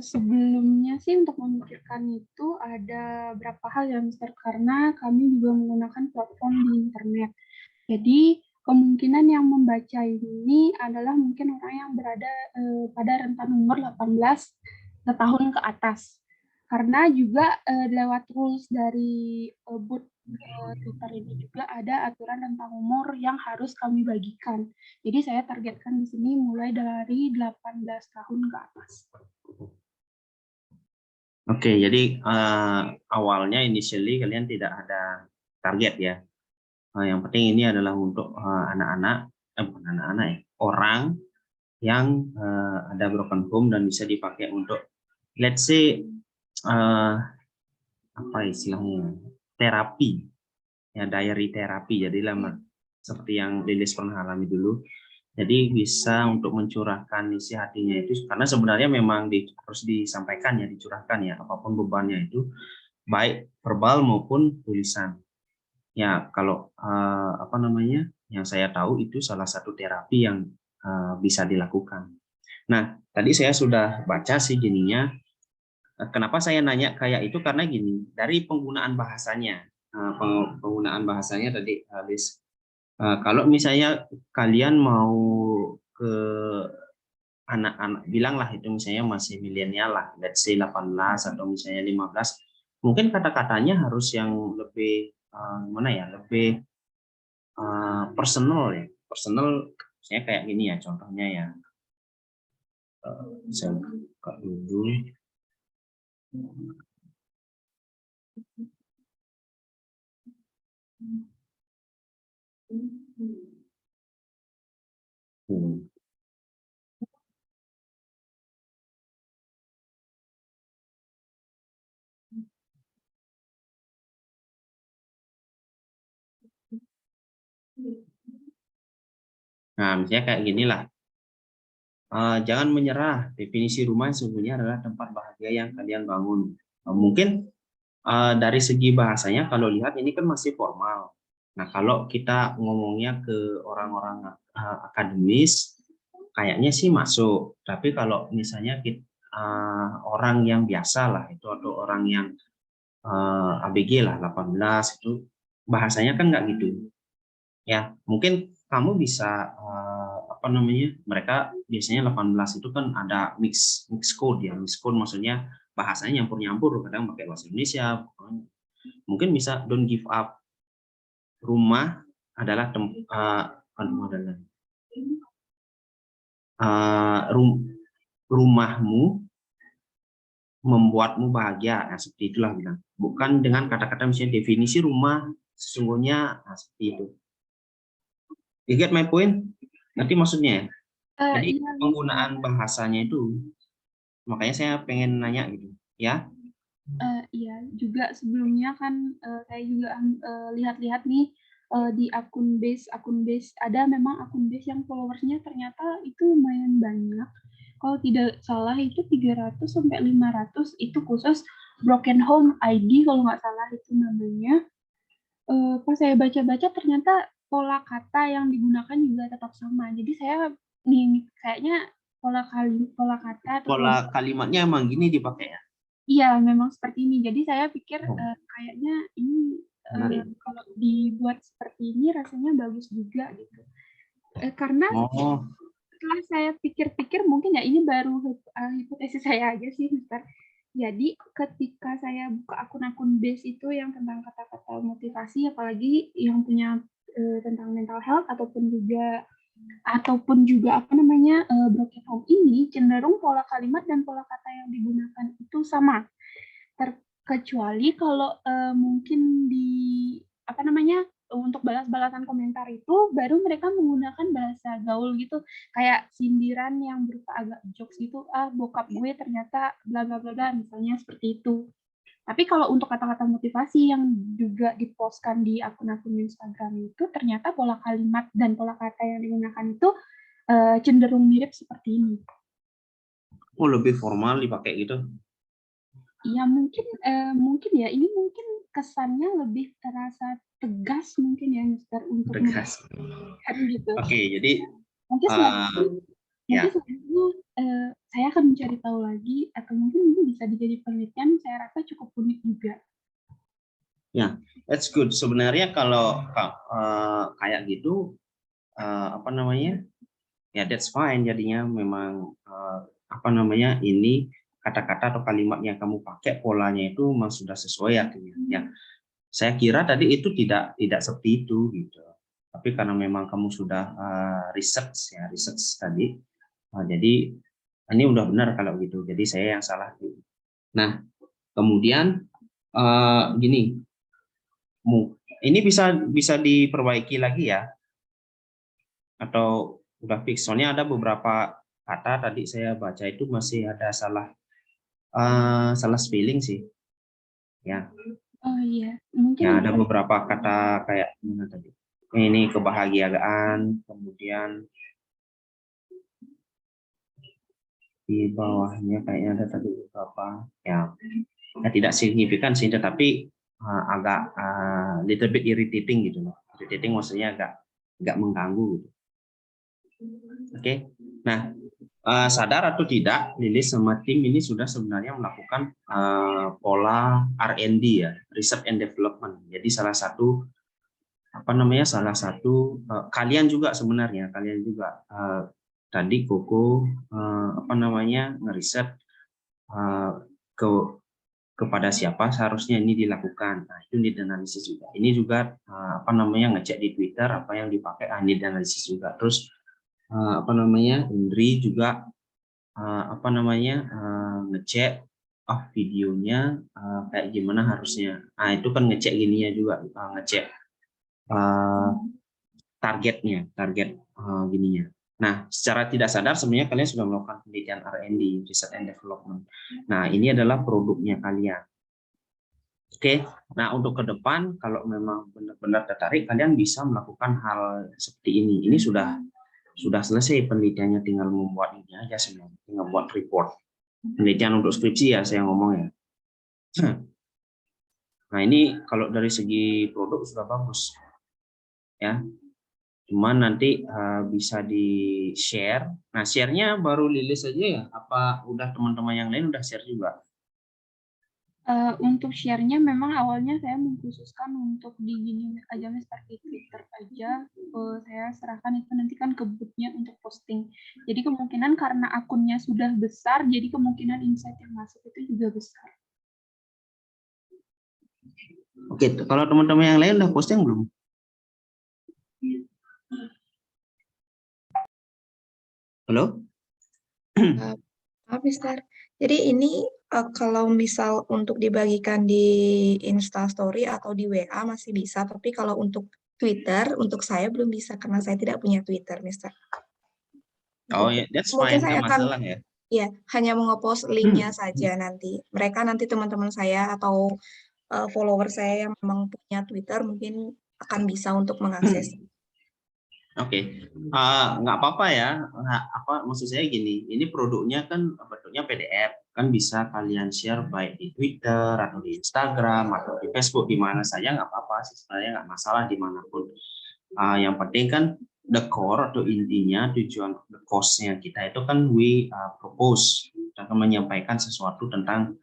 Sebelumnya sih untuk memikirkan itu ada berapa hal ya Mister, karena kami juga menggunakan platform di internet. Jadi kemungkinan yang membaca ini adalah mungkin orang yang berada pada rentan umur 18 tahun ke atas. Karena juga lewat rules dari bot Twitter ini juga ada aturan tentang umur yang harus kami bagikan. Jadi saya targetkan di sini mulai dari 18 tahun ke atas. Oke, jadi awalnya initially kalian tidak ada target ya. Yang penting ini adalah untuk anak-anak, bukan anak-anak ya, orang yang ada broken home dan bisa dipakai untuk, let's say, apa istilahnya, terapi, ya diary terapi. Jadi lama seperti yang Lilis pernah alami dulu. Jadi bisa untuk mencurahkan isi hatinya itu, karena sebenarnya memang harus disampaikan ya, dicurahkan ya, apapun bebannya itu, baik verbal maupun tulisan. Ya kalau apa namanya, yang saya tahu itu salah satu terapi yang bisa dilakukan. Nah tadi saya sudah baca sih gininya. Kenapa saya nanya kayak itu, karena gini, dari penggunaan bahasanya, penggunaan bahasanya tadi habis. Kalau misalnya kalian mau ke anak-anak, bilanglah itu misalnya masih milenial lah, let's say 18 atau misalnya 15, mungkin kata-katanya harus yang lebih gimana ya, lebih personal ya, personal. Saya kayak gini ya contohnya ya, saya buka dulu. Nah misalnya kayak ginilah, jangan menyerah, definisi rumah sesungguhnya adalah tempat bahagia yang kalian bangun. Mungkin dari segi bahasanya kalau lihat ini kan masih formal. Nah kalau kita ngomongnya ke orang-orang akademis, kayaknya sih masuk. Tapi kalau misalnya kita, orang yang biasa lah itu, atau orang yang ABG lah 18 itu, bahasanya kan nggak gitu. Ya mungkin kamu bisa apa namanya, mereka biasanya 18 itu kan ada mix code ya, mix code maksudnya bahasanya nyampur-nyampur, kadang pakai bahasa Indonesia. Mungkin bisa don't give up, rumah adalah rumahmu membuatmu bahagia, nah, seperti itulah bilang, bukan dengan kata-kata misalnya definisi rumah sesungguhnya, nah, seperti itu. You get my point? Nanti maksudnya jadi Iya, penggunaan bahasanya itu, makanya saya pengen nanya gitu ya. Iya, juga sebelumnya kan saya juga lihat-lihat nih di akun base ada memang akun base yang followersnya ternyata itu lumayan banyak. Kalau tidak salah itu 300 sampai 500, itu khusus Broken Home ID kalau nggak salah itu namanya. Pas saya baca-baca ternyata pola kata yang digunakan juga tetap sama. Jadi saya nih kayaknya pola kata atau Pola kalimatnya emang gini dipakai ya. iya, memang seperti ini. Jadi saya pikir kayaknya ini kalau dibuat seperti ini rasanya bagus juga gitu. Karena setelah saya pikir-pikir, mungkin ya ini baru hipotesis saya aja sih, Mister. Jadi ketika saya buka akun-akun base itu yang tentang kata-kata motivasi, apalagi yang punya tentang mental health ataupun juga apa namanya broken home ini, cenderung pola kalimat dan pola kata yang digunakan itu sama. Terkecuali kalau mungkin di apa namanya untuk balas-balasan komentar itu baru mereka menggunakan bahasa gaul gitu, kayak sindiran yang berupa agak jokes gitu, bokap gue ternyata bla bla bla bla, misalnya seperti itu. Tapi kalau untuk kata-kata motivasi yang juga dipostkan di akun-akun Instagram itu, ternyata pola kalimat dan pola kata yang digunakan itu cenderung mirip seperti ini. Oh, lebih formal dipakai gitu. Ya mungkin ya ini mungkin kesannya lebih terasa tegas mungkin ya Mister untuk Tegas. mengatakan gitu. Oke, jadi Mungkin selanjutnya ya. saya akan mencari tahu lagi atau mungkin ini bisa dijadi penelitian. Saya rasa cukup unik juga. Ya, that's good. Sebenarnya kalau kayak gitu, apa namanya? Ya, that's fine. Jadinya memang apa namanya? Ini kata-kata atau kalimat yang kamu pakai polanya itu memang sudah sesuai artinya. Ya, saya kira tadi itu tidak seperti itu gitu. Tapi karena memang kamu sudah research tadi, jadi ini udah benar kalau gitu. Jadi saya yang salah. Nah, kemudian gini, ini bisa diperbaiki lagi ya, atau udah fix? Soalnya ada beberapa kata tadi saya baca itu masih ada salah spelling sih, ya. Oh iya, mungkin Ya ada beberapa kata kayak gimana tadi? Ini kebahagiaan, kemudian di bawahnya kayaknya ada tadi beberapa ya tidak signifikan sih, tetapi agak little bit irritating gitu loh. Irritating maksudnya agak mengganggu gitu. Oke. Nah, sadar atau tidak, Lilis sama tim ini sudah sebenarnya melakukan pola R&D ya, Research and Development. Jadi salah satu kalian juga sebenarnya tadi Koko ngeriset kepada siapa seharusnya ini dilakukan. Nah, itu need analisis juga. Ini juga ngecek di Twitter apa yang dipakai, need analisis juga. Terus Indri juga ngecek videonya kayak gimana harusnya. Nah, itu kan ngecek gininya juga, ngecek target gininya. Nah, secara tidak sadar sebenarnya kalian sudah melakukan penelitian R&D, Research and Development. Nah, ini adalah produknya kalian. Oke, nah untuk ke depan kalau memang benar-benar tertarik, kalian bisa melakukan hal seperti ini. Ini sudah selesai penelitiannya, tinggal membuat ini aja sebenarnya, tinggal buat report. Penelitian untuk skripsi ya saya ngomong ya. Nah, ini kalau dari segi produk sudah bagus. Ya. Cuman nanti bisa di-share. Nah, share-nya baru Lilis saja ya? Apa udah teman-teman yang lain udah share juga? Untuk share-nya memang awalnya saya mengkhususkan untuk di gini aja seperti Twitter aja. Saya serahkan itu nanti kan ke botnya untuk posting. Jadi kemungkinan karena akunnya sudah besar, jadi kemungkinan insight yang masuk itu juga besar. Oke, kalau teman-teman yang lain udah posting belum? Halo? Mister. Jadi ini kalau misal untuk dibagikan di Instastory atau di WA masih bisa, tapi kalau untuk Twitter, untuk saya belum bisa karena saya tidak punya Twitter, Mister. Oh ya, that's Mungkin fine, saya nggak akan masalah ya. ya hanya mengepost linknya saja nanti. Mereka nanti teman-teman saya atau follower saya yang memang punya Twitter mungkin akan bisa untuk mengakses. Oke, nggak apa-apa ya. Maksud saya gini, ini produknya kan bentuknya PDF, kan bisa kalian share baik di Twitter atau di Instagram atau di Facebook, di mana saja nggak apa-apa sih, sebenarnya nggak masalah dimanapun. Yang penting kan the core atau intinya tujuan the cost-nya kita itu kan we propose, kita akan menyampaikan sesuatu tentang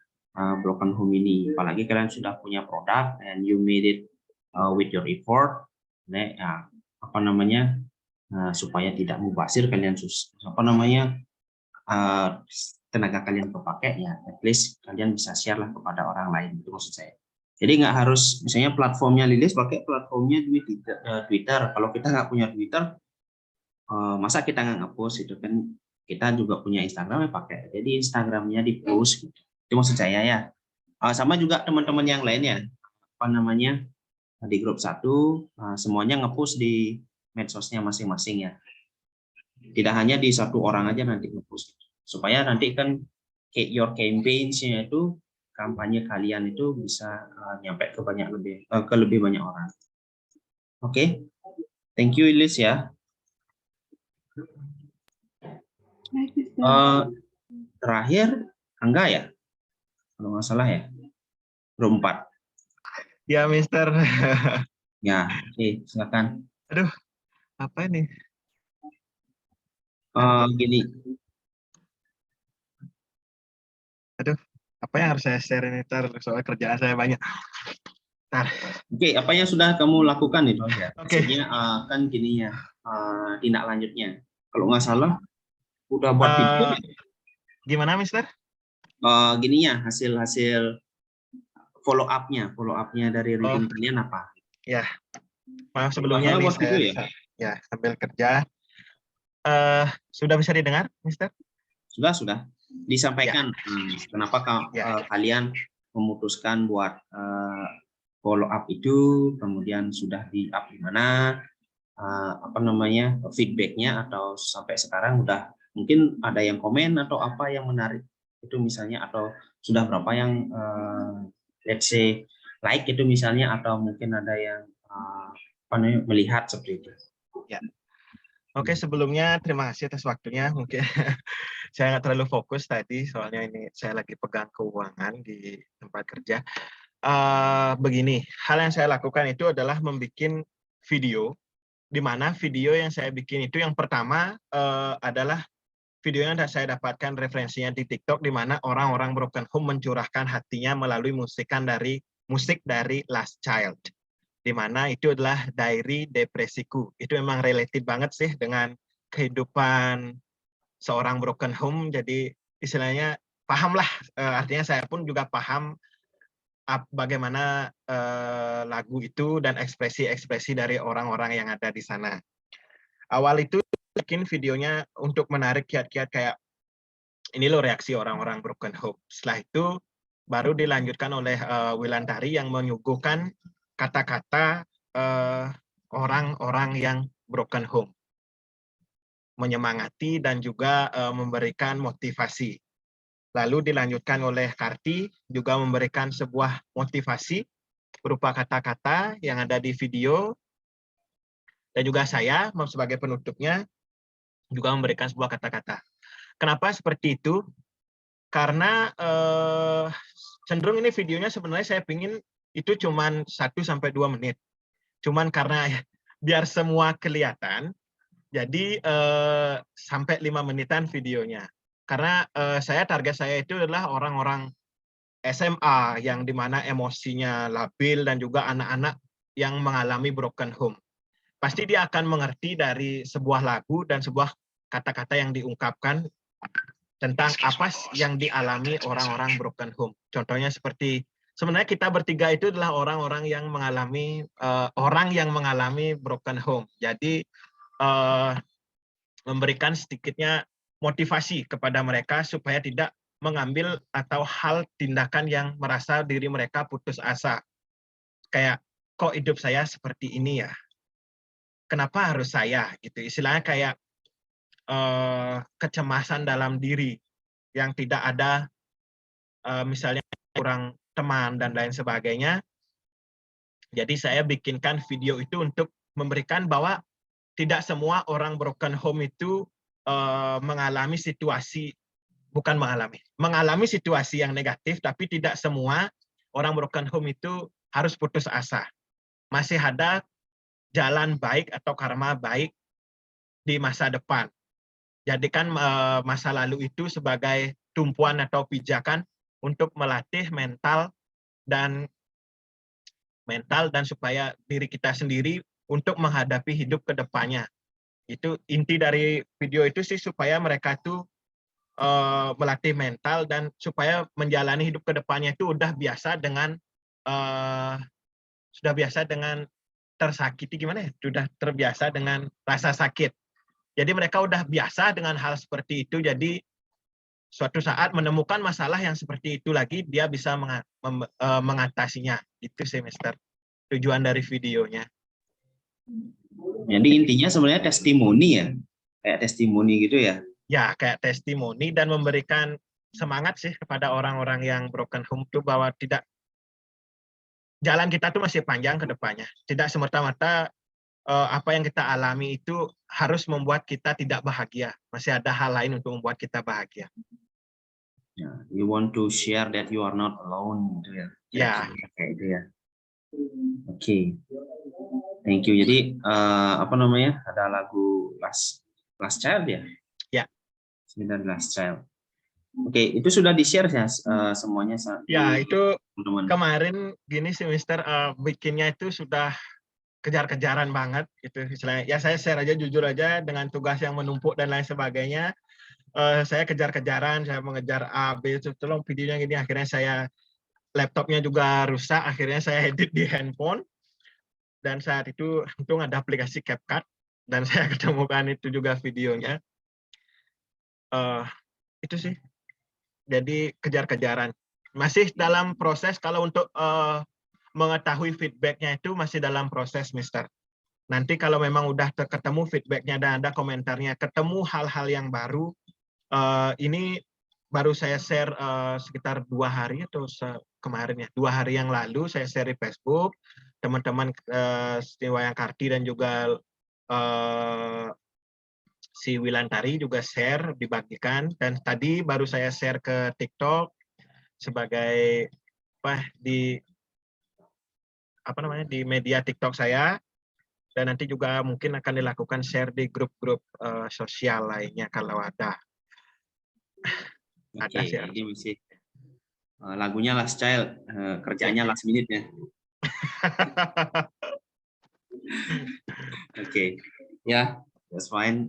broken home ini. Apalagi kalian sudah punya produk and you made it with your effort, supaya tidak mubazir kalian tenaga kalian kepake ya, at least kalian bisa share lah kepada orang lain, itu maksud saya. Jadi nggak harus misalnya platformnya Lilis pakai platformnya di Twitter. Kalau kita nggak punya Twitter, masa kita nggak nge-post itu kan, kita juga punya Instagram ya pakai. Jadi Instagramnya di post gitu. Itu maksud saya ya. Sama juga teman-teman yang lain ya, di grup 1 semuanya nge-post di medsosnya masing-masing ya. Tidak hanya di satu orang aja nanti nge-post. Supaya nanti kan your campaigns-nya itu, kampanye kalian itu bisa nyampe ke lebih banyak orang. Oke. Thank you Ilis ya. terakhir Angga ya, kalau nggak salah ya, grup 4. Ya, Mister. Ya, oke, silakan. Aduh, apa ini? Gini, Aduh, apa yang harus saya share ini? Soal kerjaan saya banyak. oke, apa yang sudah kamu lakukan itu aja. Oke. Maksudnya kan gini ya, tindak lanjutnya. Kalau nggak salah, udah buat video. Gimana, Mister? Gininya, hasil follow up-nya dari reading kalian apa? Ya, maaf sebelumnya Masalah nih buat video ya? ya sambil kerja. Sudah bisa didengar, Mister? Sudah. Disampaikan kenapa kalian memutuskan buat follow up itu, kemudian sudah di-up di mana, feedbacknya, atau sampai sekarang udah mungkin ada yang komen atau apa yang menarik itu misalnya, atau sudah berapa yang let's say like itu misalnya, atau mungkin ada yang melihat seperti itu. Ya. Oke, sebelumnya terima kasih atas waktunya. Mungkin saya nggak terlalu fokus tadi, soalnya ini saya lagi pegang keuangan di tempat kerja. Begini, hal yang saya lakukan itu adalah membuat video, di mana video yang saya bikin itu yang pertama adalah video yang saya dapatkan referensinya di TikTok, di mana orang-orang broken home mencurahkan hatinya melalui musik dari Last Child, di mana itu adalah diary depresiku. Itu memang related banget sih dengan kehidupan seorang broken home. Jadi istilahnya pahamlah, artinya saya pun juga paham bagaimana lagu itu dan ekspresi-ekspresi dari orang-orang yang ada di sana. Awal itu bikin videonya untuk menarik kiat-kiat kayak ini loh reaksi orang-orang broken home. Setelah itu baru dilanjutkan oleh Wilantari yang menyuguhkan kata-kata orang-orang yang broken home, menyemangati dan juga memberikan motivasi. Lalu dilanjutkan oleh Karti juga memberikan sebuah motivasi berupa kata-kata yang ada di video, dan juga saya sebagai penutupnya juga memberikan sebuah kata-kata. Kenapa seperti itu? Karena cenderung ini videonya sebenarnya saya pingin itu cuman 1-2 menit. Cuman karena biar semua kelihatan, jadi sampai 5 menitan videonya. Karena target saya itu adalah orang-orang SMA yang dimana emosinya labil dan juga anak-anak yang mengalami broken home. Pasti dia akan mengerti dari sebuah lagu dan sebuah kata-kata yang diungkapkan tentang apa yang dialami orang-orang broken home. Contohnya seperti, sebenarnya kita bertiga itu adalah orang-orang yang mengalami broken home. Jadi memberikan sedikitnya motivasi kepada mereka supaya tidak mengambil atau hal tindakan yang merasa diri mereka putus asa. Kayak, kok hidup saya seperti ini ya? Kenapa harus saya? Gitu. Istilahnya kayak kecemasan dalam diri yang tidak ada, misalnya kurang teman dan lain sebagainya. Jadi saya bikinkan video itu untuk memberikan bahwa tidak semua orang broken home itu mengalami situasi yang negatif, tapi tidak semua orang broken home itu harus putus asa. Masih ada jalan baik atau karma baik di masa depan. Jadikan masa lalu itu sebagai tumpuan atau pijakan untuk melatih mental dan supaya diri kita sendiri untuk menghadapi hidup ke depannya. Itu inti dari video itu sih, supaya mereka tuh melatih mental dan supaya menjalani hidup ke depannya itu udah biasa dengan tersakiti, gimana ya? Sudah terbiasa dengan rasa sakit. Jadi mereka udah biasa dengan hal seperti itu, jadi suatu saat menemukan masalah yang seperti itu lagi, dia bisa mengatasinya. Itu semester tujuan dari videonya. Jadi intinya sebenarnya testimoni ya, kayak testimoni gitu ya. Ya, kayak testimoni dan memberikan semangat sih kepada orang-orang yang broken home itu bahwa tidak, jalan kita tuh masih panjang ke depannya. Tidak semata-mata apa yang kita alami itu harus membuat kita tidak bahagia. Masih ada hal lain untuk membuat kita bahagia. Ya, you want to share that you are not alone gitu ya. Ya. Kayak itu ya. Oke. Thank you. Jadi apa namanya? Ada lagu Last Child ya? Ya. Dan Last Child. Oke, itu sudah di-share ya semuanya. Ya, itu teman-teman. kemarin gini sih Mister, bikinnya itu sudah kejar-kejaran banget gitu istilahnya. Ya saya share aja jujur aja dengan tugas yang menumpuk dan lain sebagainya. Saya kejar-kejaran, saya mengejar A, B, tolong videonya gini. Akhirnya saya laptopnya juga rusak, akhirnya saya edit di handphone. Dan saat itu untung ada aplikasi CapCut dan saya ketemukan itu juga videonya. Itu sih. Jadi kejar-kejaran. Masih dalam proses, kalau untuk mengetahui feedback-nya itu masih dalam proses, Mister. Nanti kalau memang udah ketemu feedback-nya dan ada komentarnya, ketemu hal-hal yang baru, ini baru saya share sekitar 2 hari atau kemarin ya, 2 hari yang lalu saya share di Facebook, teman-teman Wayang Karti dan juga si Wilantari juga share, dibagikan, dan tadi baru saya share ke TikTok sebagai di media TikTok saya, dan nanti juga mungkin akan dilakukan share di grup-grup sosial lainnya kalau ada. Oke, ini masih lagunya Last Child, kerjanya last minute ya. Oke, ya, that's fine.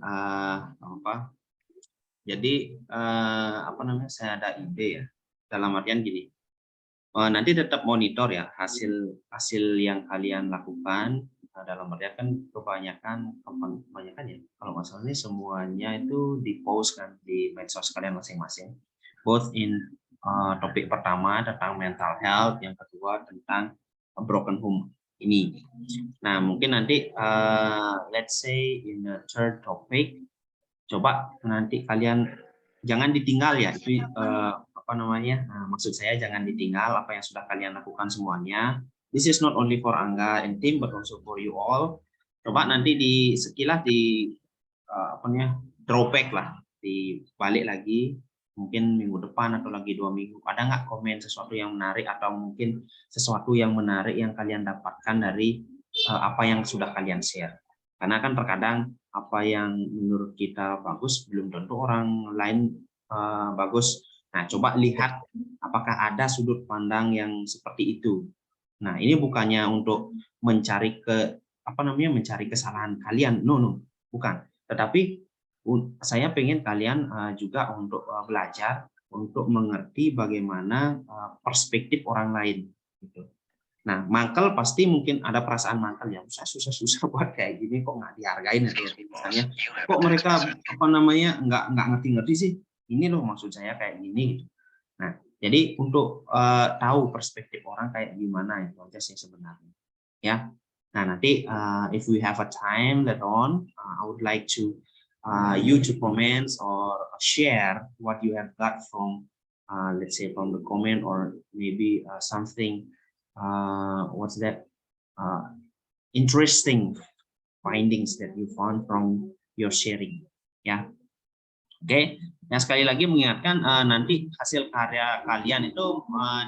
Jadi apa namanya? Saya ada ide ya. Dalam artian gini, nanti tetap monitor ya hasil yang kalian lakukan. Dalam artian kan kebanyakan ya. Kalau nggak salah ini semuanya itu di-post kan di medsos kalian masing-masing. Both in topik pertama tentang mental health, yang kedua tentang broken home ini. Nah, mungkin nanti let's say in the third topic, coba nanti kalian jangan ditinggal ya. Itu apa namanya? Maksud saya jangan ditinggal apa yang sudah kalian lakukan semuanya. This is not only for Angga and team, but also for you all. Coba nanti sekilas apa namanya? Drawback lah, dibalik lagi. Mungkin minggu depan atau lagi 2 minggu, ada nggak komen sesuatu yang menarik atau mungkin sesuatu yang menarik yang kalian dapatkan dari apa yang sudah kalian share. Karena kan terkadang apa yang menurut kita bagus belum tentu orang lain bagus. Nah, coba lihat apakah ada sudut pandang yang seperti itu. Nah, ini bukannya untuk mencari mencari kesalahan kalian, no, bukan. Tetapi saya pengen kalian juga untuk belajar, untuk mengerti bagaimana perspektif orang lain. Gitu. Nah, mangkel pasti mungkin ada perasaan mangkel ya, susah buat kayak gini kok nggak dihargain ya, misalnya. Kok mereka nggak ngerti-ngerti sih? Ini loh maksud saya kayak gini. Gitu. Nah, jadi untuk tahu perspektif orang kayak gimana itu aja sih sebenarnya. Ya. Nah, nanti if we have a time later on, I would like to you to comment or share what you have got from let's say from the comment, or maybe something what's that interesting findings that you found from your sharing ya. Oke. Nah, sekali lagi mengingatkan nanti hasil karya kalian itu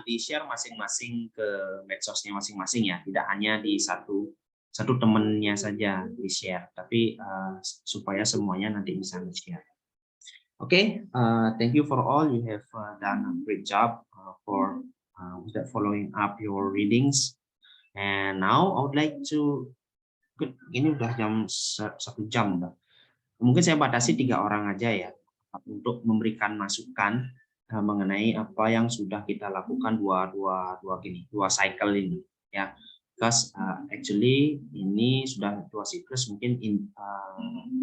di-share masing-masing ke medsosnya masing-masing ya, tidak hanya di satu temennya saja di-share, tapi supaya semuanya nanti bisa di-share. Oke, thank you for all. You have done a great job for following up your readings. And now I would like to, ini udah jam 1 jam udah. Mungkin saya batasi 3 orang aja ya untuk memberikan masukan mengenai apa yang sudah kita lakukan dua cycle ini ya. Because actually ini sudah 2 siklus, mungkin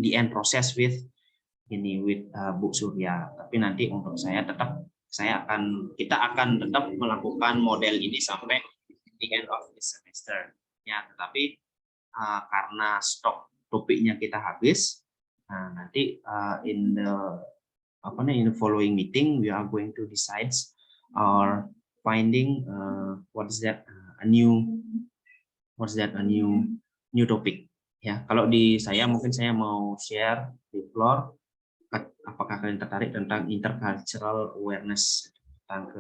the end process with Bu Surya. Tapi nanti untuk kita akan tetap melakukan model ini sampai the end of this semester ya. Tetapi karena stok topiknya kita habis, nanti in the following meeting we are going to decide or finding a new topic ya. Kalau di saya mungkin saya mau share di floor apakah kalian tertarik tentang intercultural awareness, tentang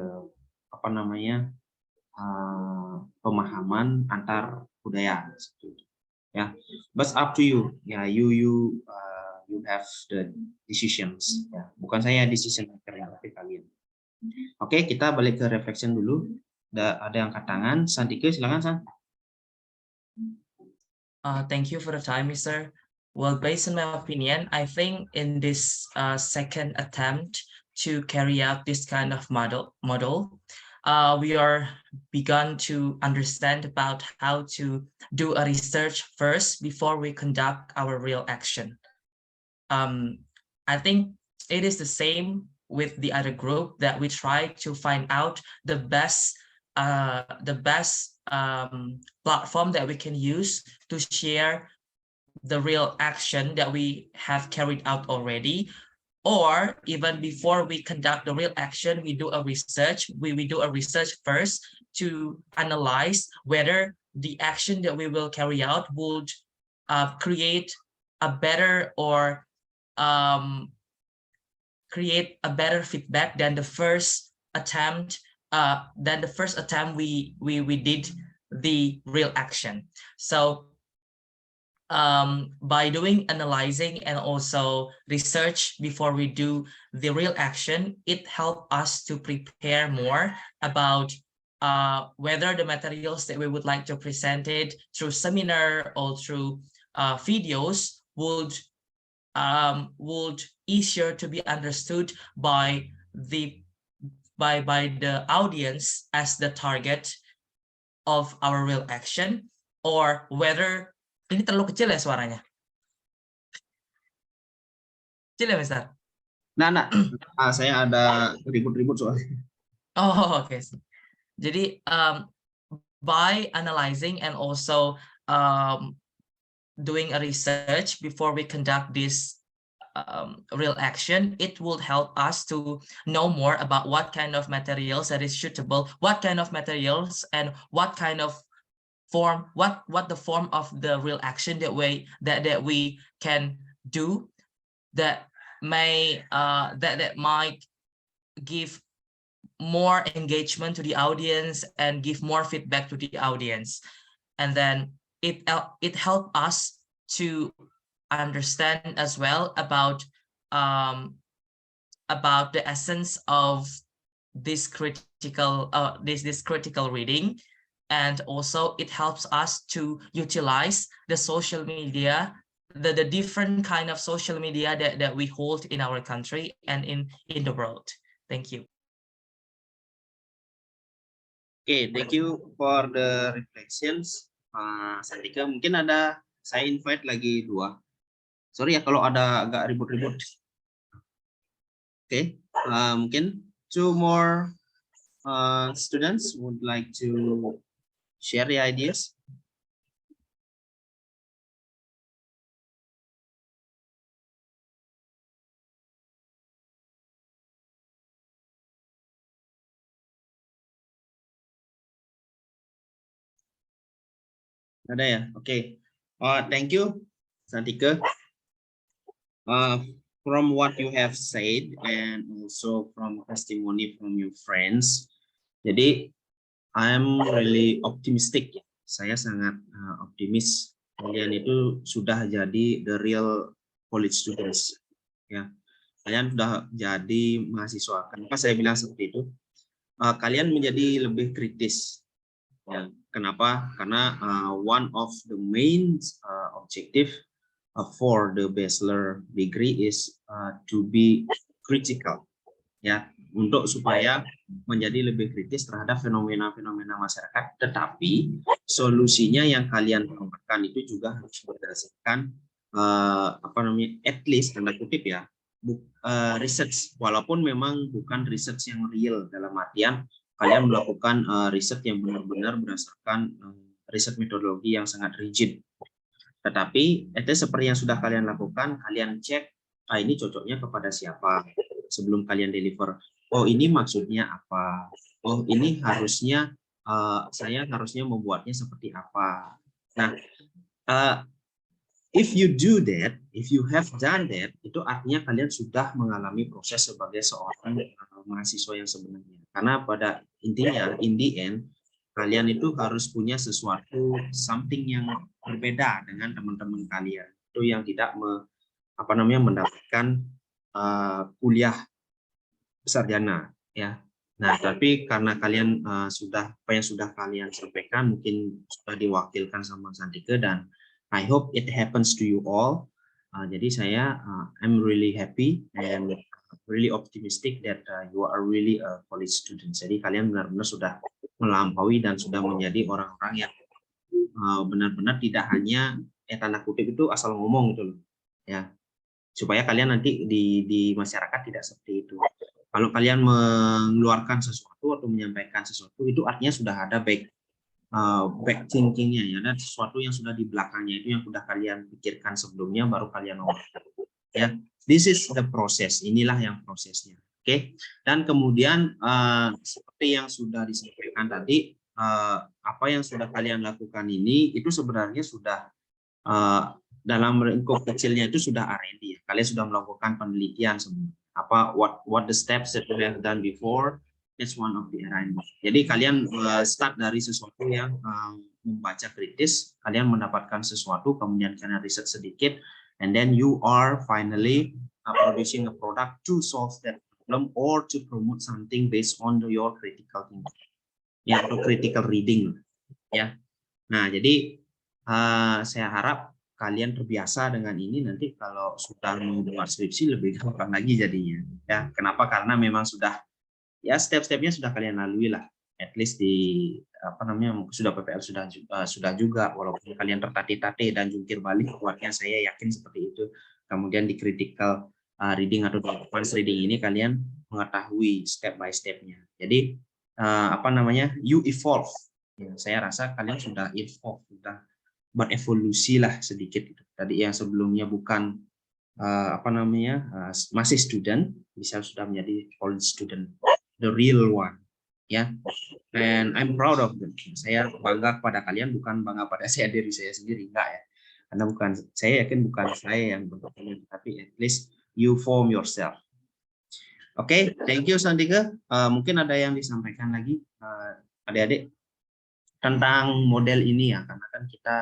apa namanya pemahaman antar budaya, ya. But up to you, ya. You have the decisions, ya. Bukan saya decision maker, tapi kalian. Oke, kita balik ke reflection dulu. Ada yang angkat tangan. Santike, silakan San. Thank you for the time, Mr. Well, based on my opinion, I think in this second attempt to carry out this kind of model, we are begun to understand about how to do a research first before we conduct our real action. I think it is the same with the other group, that we try to find out the best platform that we can use to share the real action that we have carried out already. Or even before we conduct the real action, we do a research. We do a research first to analyze whether the action that we will carry out would create a better or create a better feedback than the first attempt. We did the real action. So by doing analyzing and also research before we do the real action, it helps us to prepare more about whether the materials that we would like to present it through seminar or through videos would easier to be understood by the audience as the target of our real action, or whether ini terlalu kecil ya suaranya? Kecil ya, Mister? Nah, saya ada ribut-ribut soalnya. Oh, okay. Jadi by analyzing and also doing a research before we conduct this real action, it will help us to know more about what kind of materials that is suitable, what kind of materials and what kind of form, what the form of the real action that we can do that may that might give more engagement to the audience and give more feedback to the audience. And then it helped us to understand as well about the essence of this critical reading. And also it helps us to utilize the social media, the different kind of social media that we hold in our country and in the world. Thank you. Okay, thank you for the reflections, Sandika. Mungkin saya invite lagi 2. Sorry ya kalau ada agak ribut-ribut. Okay, mungkin 2 more students would like to share the ideas. Ada ya? Oke. Thank you, Santika. From what you have said and also from testimony from your friends, jadi I'm really optimistic. Saya sangat optimis kalian itu sudah jadi the real college students. Ya, kalian sudah jadi mahasiswa. Kenapa saya bilang seperti itu? Kalian menjadi lebih kritis. Ya, kenapa? Karena one of the main objective for the bachelor degree is to be critical. Ya, untuk supaya menjadi lebih kritis terhadap fenomena-fenomena masyarakat, tetapi solusinya yang kalian tawarkan itu juga harus berdasarkan at least tanda kutip ya, research, walaupun memang bukan research yang real, dalam artian kalian melakukan riset yang benar-benar berdasarkan riset metodologi yang sangat rigid. Tetapi itu seperti yang sudah kalian lakukan, kalian cek ini cocoknya kepada siapa sebelum kalian deliver. Oh, ini maksudnya apa? Oh, ini harusnya saya harusnya membuatnya seperti apa. Nah, if you do that, if you have done that, itu artinya kalian sudah mengalami proses sebagai seorang mahasiswa yang sebenarnya. Karena pada intinya, in the end, kalian itu harus punya sesuatu, something yang berbeda dengan teman-teman kalian. Itu yang tidak mendapatkan kuliah sarjana, ya. Nah, tapi karena kalian apa yang sudah kalian sampaikan mungkin sudah diwakilkan sama Santika, dan I hope it happens to you all. Jadi saya I'm really happy and really optimistic that you are really a college student. Jadi kalian benar-benar sudah melampaui dan sudah menjadi orang-orang yang benar-benar tidak hanya tanda kutip itu asal ngomong gitu loh, ya. Supaya kalian nanti di masyarakat tidak seperti itu. Kalau kalian mengeluarkan sesuatu atau menyampaikan sesuatu, itu artinya sudah ada back thinkingnya, ya, dan sesuatu yang sudah di belakangnya itu yang sudah kalian pikirkan sebelumnya baru kalian ngomongkan, ya. This is the process. Inilah yang prosesnya, oke. Dan kemudian seperti yang sudah disampaikan tadi, apa yang sudah kalian lakukan ini itu sebenarnya sudah dalam lingkup kecilnya itu sudah R&D, ya. Kalian sudah melakukan penelitian semua. What the steps that you have done before, that's one of the R&D. Jadi kalian start dari sesuatu yang membaca kritis, kalian mendapatkan sesuatu, kemudian kalian riset sedikit, and then you are finally producing a product to solve that problem or to promote something based on your critical thinking, ya, atau critical reading, ya. Nah, jadi saya harap kalian terbiasa dengan ini, nanti kalau sudah membuat skripsi lebih gampang lagi jadinya, ya. Kenapa? Karena memang sudah, ya, step-stepnya sudah kalian lalui lah, at least di sudah PPL sudah juga, walaupun kalian tertatih-tatih dan jungkir balik, kuatnya saya yakin seperti itu. Kemudian di critical reading atau advanced reading ini kalian mengetahui step by stepnya. Jadi you evolve, ya, saya rasa kalian sudah evolve, sudah berevolusi lah sedikit. Tadi yang sebelumnya bukan masih student, bisa sudah menjadi college student, the real one, ya. And I'm proud of them. Saya bangga pada kalian, bukan bangga pada diri saya sendiri, enggak, ya. Karena saya yakin bukan saya yang berkomitmen, tapi at least you form yourself. Oke, thank you Santika. Mungkin ada yang disampaikan lagi adik-adik tentang model ini, ya, karena kan kita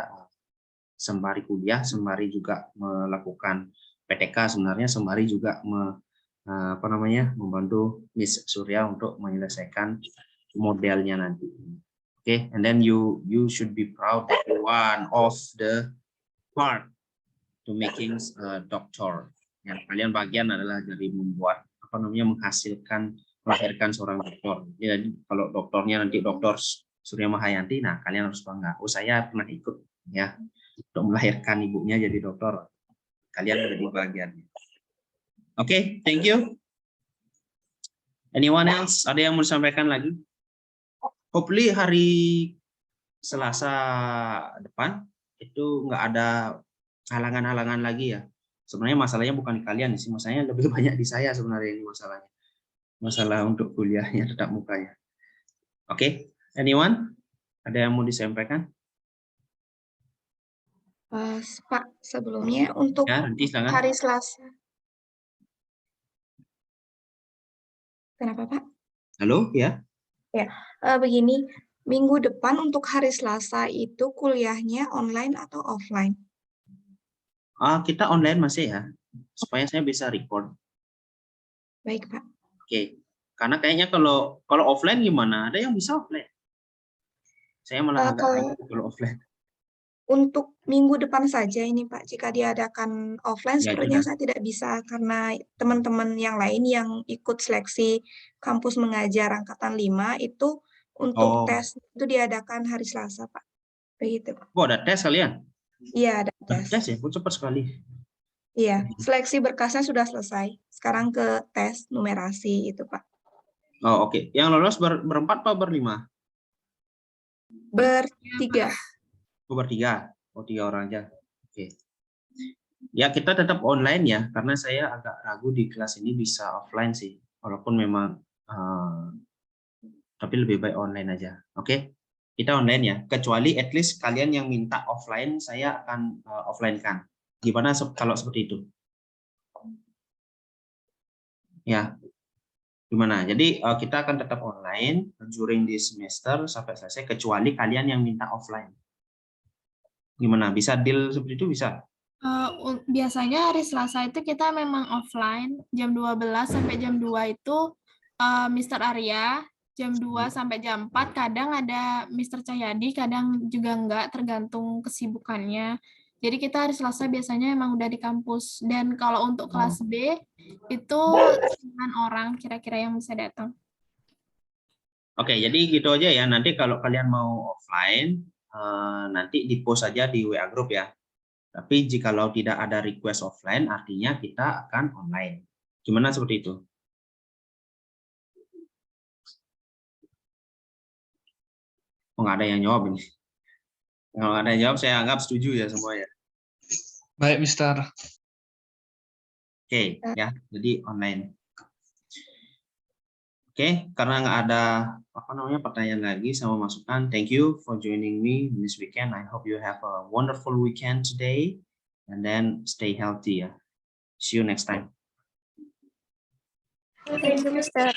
sembari kuliah, sembari juga melakukan PTK, sebenarnya sembari juga membantu Miss Surya untuk menyelesaikan modelnya nanti. Oke, and then you should be proud that one of the part to making doctor. Ya, kalian bagian adalah dari membuat melahirkan seorang dokter. Jadi kalau dokternya nanti Dr. Surya Mahayanti, nah kalian harus bangga. Oh, saya pernah ikut, ya, untuk melahirkan ibunya jadi dokter. Kalian menjadi bagiannya. Oke, thank you. Anyone else? Ada yang mau disampaikan lagi? Hopefully hari Selasa depan itu nggak ada halangan-halangan lagi, ya. Sebenarnya masalahnya bukan di kalian sih, masalahnya lebih banyak di saya sebenarnya ini masalahnya. Masalah untuk kuliahnya tetap mukanya. Oke. Anyone? Ada yang mau disampaikan? Pak, sebelumnya untuk Ya, nanti silakan. hari Selasa. Kenapa, Pak? Halo, ya. Ya, begini, minggu depan untuk hari Selasa itu kuliahnya online atau offline? Kita online masih, ya, supaya saya bisa record. Baik, Pak. Oke. Karena kayaknya kalau offline gimana? Ada yang bisa offline? Saya malah agak ragu kalau offline. Untuk minggu depan saja ini Pak, jika diadakan offline Ya, sepertinya saya tidak bisa karena teman-teman yang lain yang ikut seleksi kampus mengajar angkatan 5 itu untuk tes itu diadakan hari Selasa Pak. Begitu. Oh, ada tes kalian? Iya, ada tes. Tes ya, cepat sekali. Iya, seleksi berkasnya sudah selesai. Sekarang ke tes numerasi itu Pak. Oh, oke. Yang lolos berempat apa berlima? Bertiga. Bertiga. Oh, 3 orang aja. Oke. Ya, kita tetap online, ya, karena saya agak ragu di kelas ini bisa offline sih. Walaupun memang tapi lebih baik online aja. Oke. Kita online, ya. Kecuali at least kalian yang minta offline, saya akan offline kan. Gimana kalau seperti itu? Ya, gimana? Jadi kita akan tetap online during this semester sampai selesai, kecuali kalian yang minta offline. Gimana? Bisa deal seperti itu? Bisa? Biasanya hari Selasa itu kita memang offline, jam 12 sampai jam 2 itu Mr. Arya, jam 2 sampai jam 4 kadang ada Mr. Cahyadi, kadang juga enggak, tergantung kesibukannya. Jadi kita hari Selasa biasanya emang udah di kampus. Dan kalau untuk kelas B, itu 9 orang kira-kira yang bisa datang. Oke, jadi gitu aja ya. Nanti kalau kalian mau offline, nanti di-post aja di WA group ya. Tapi jikalau tidak ada request offline, artinya kita akan online. Gimana seperti itu? Oh, nggak ada yang jawab ini. Kalau nggak ada yang jawab, saya anggap setuju ya semua ya. Baik, Mister. Oke, ya, jadi online. Oke, karena nggak ada pertanyaan lagi sama masukan. Thank you for joining me this weekend. I hope you have a wonderful weekend today, and then stay healthy ya. See you next time. Thank you, Mr.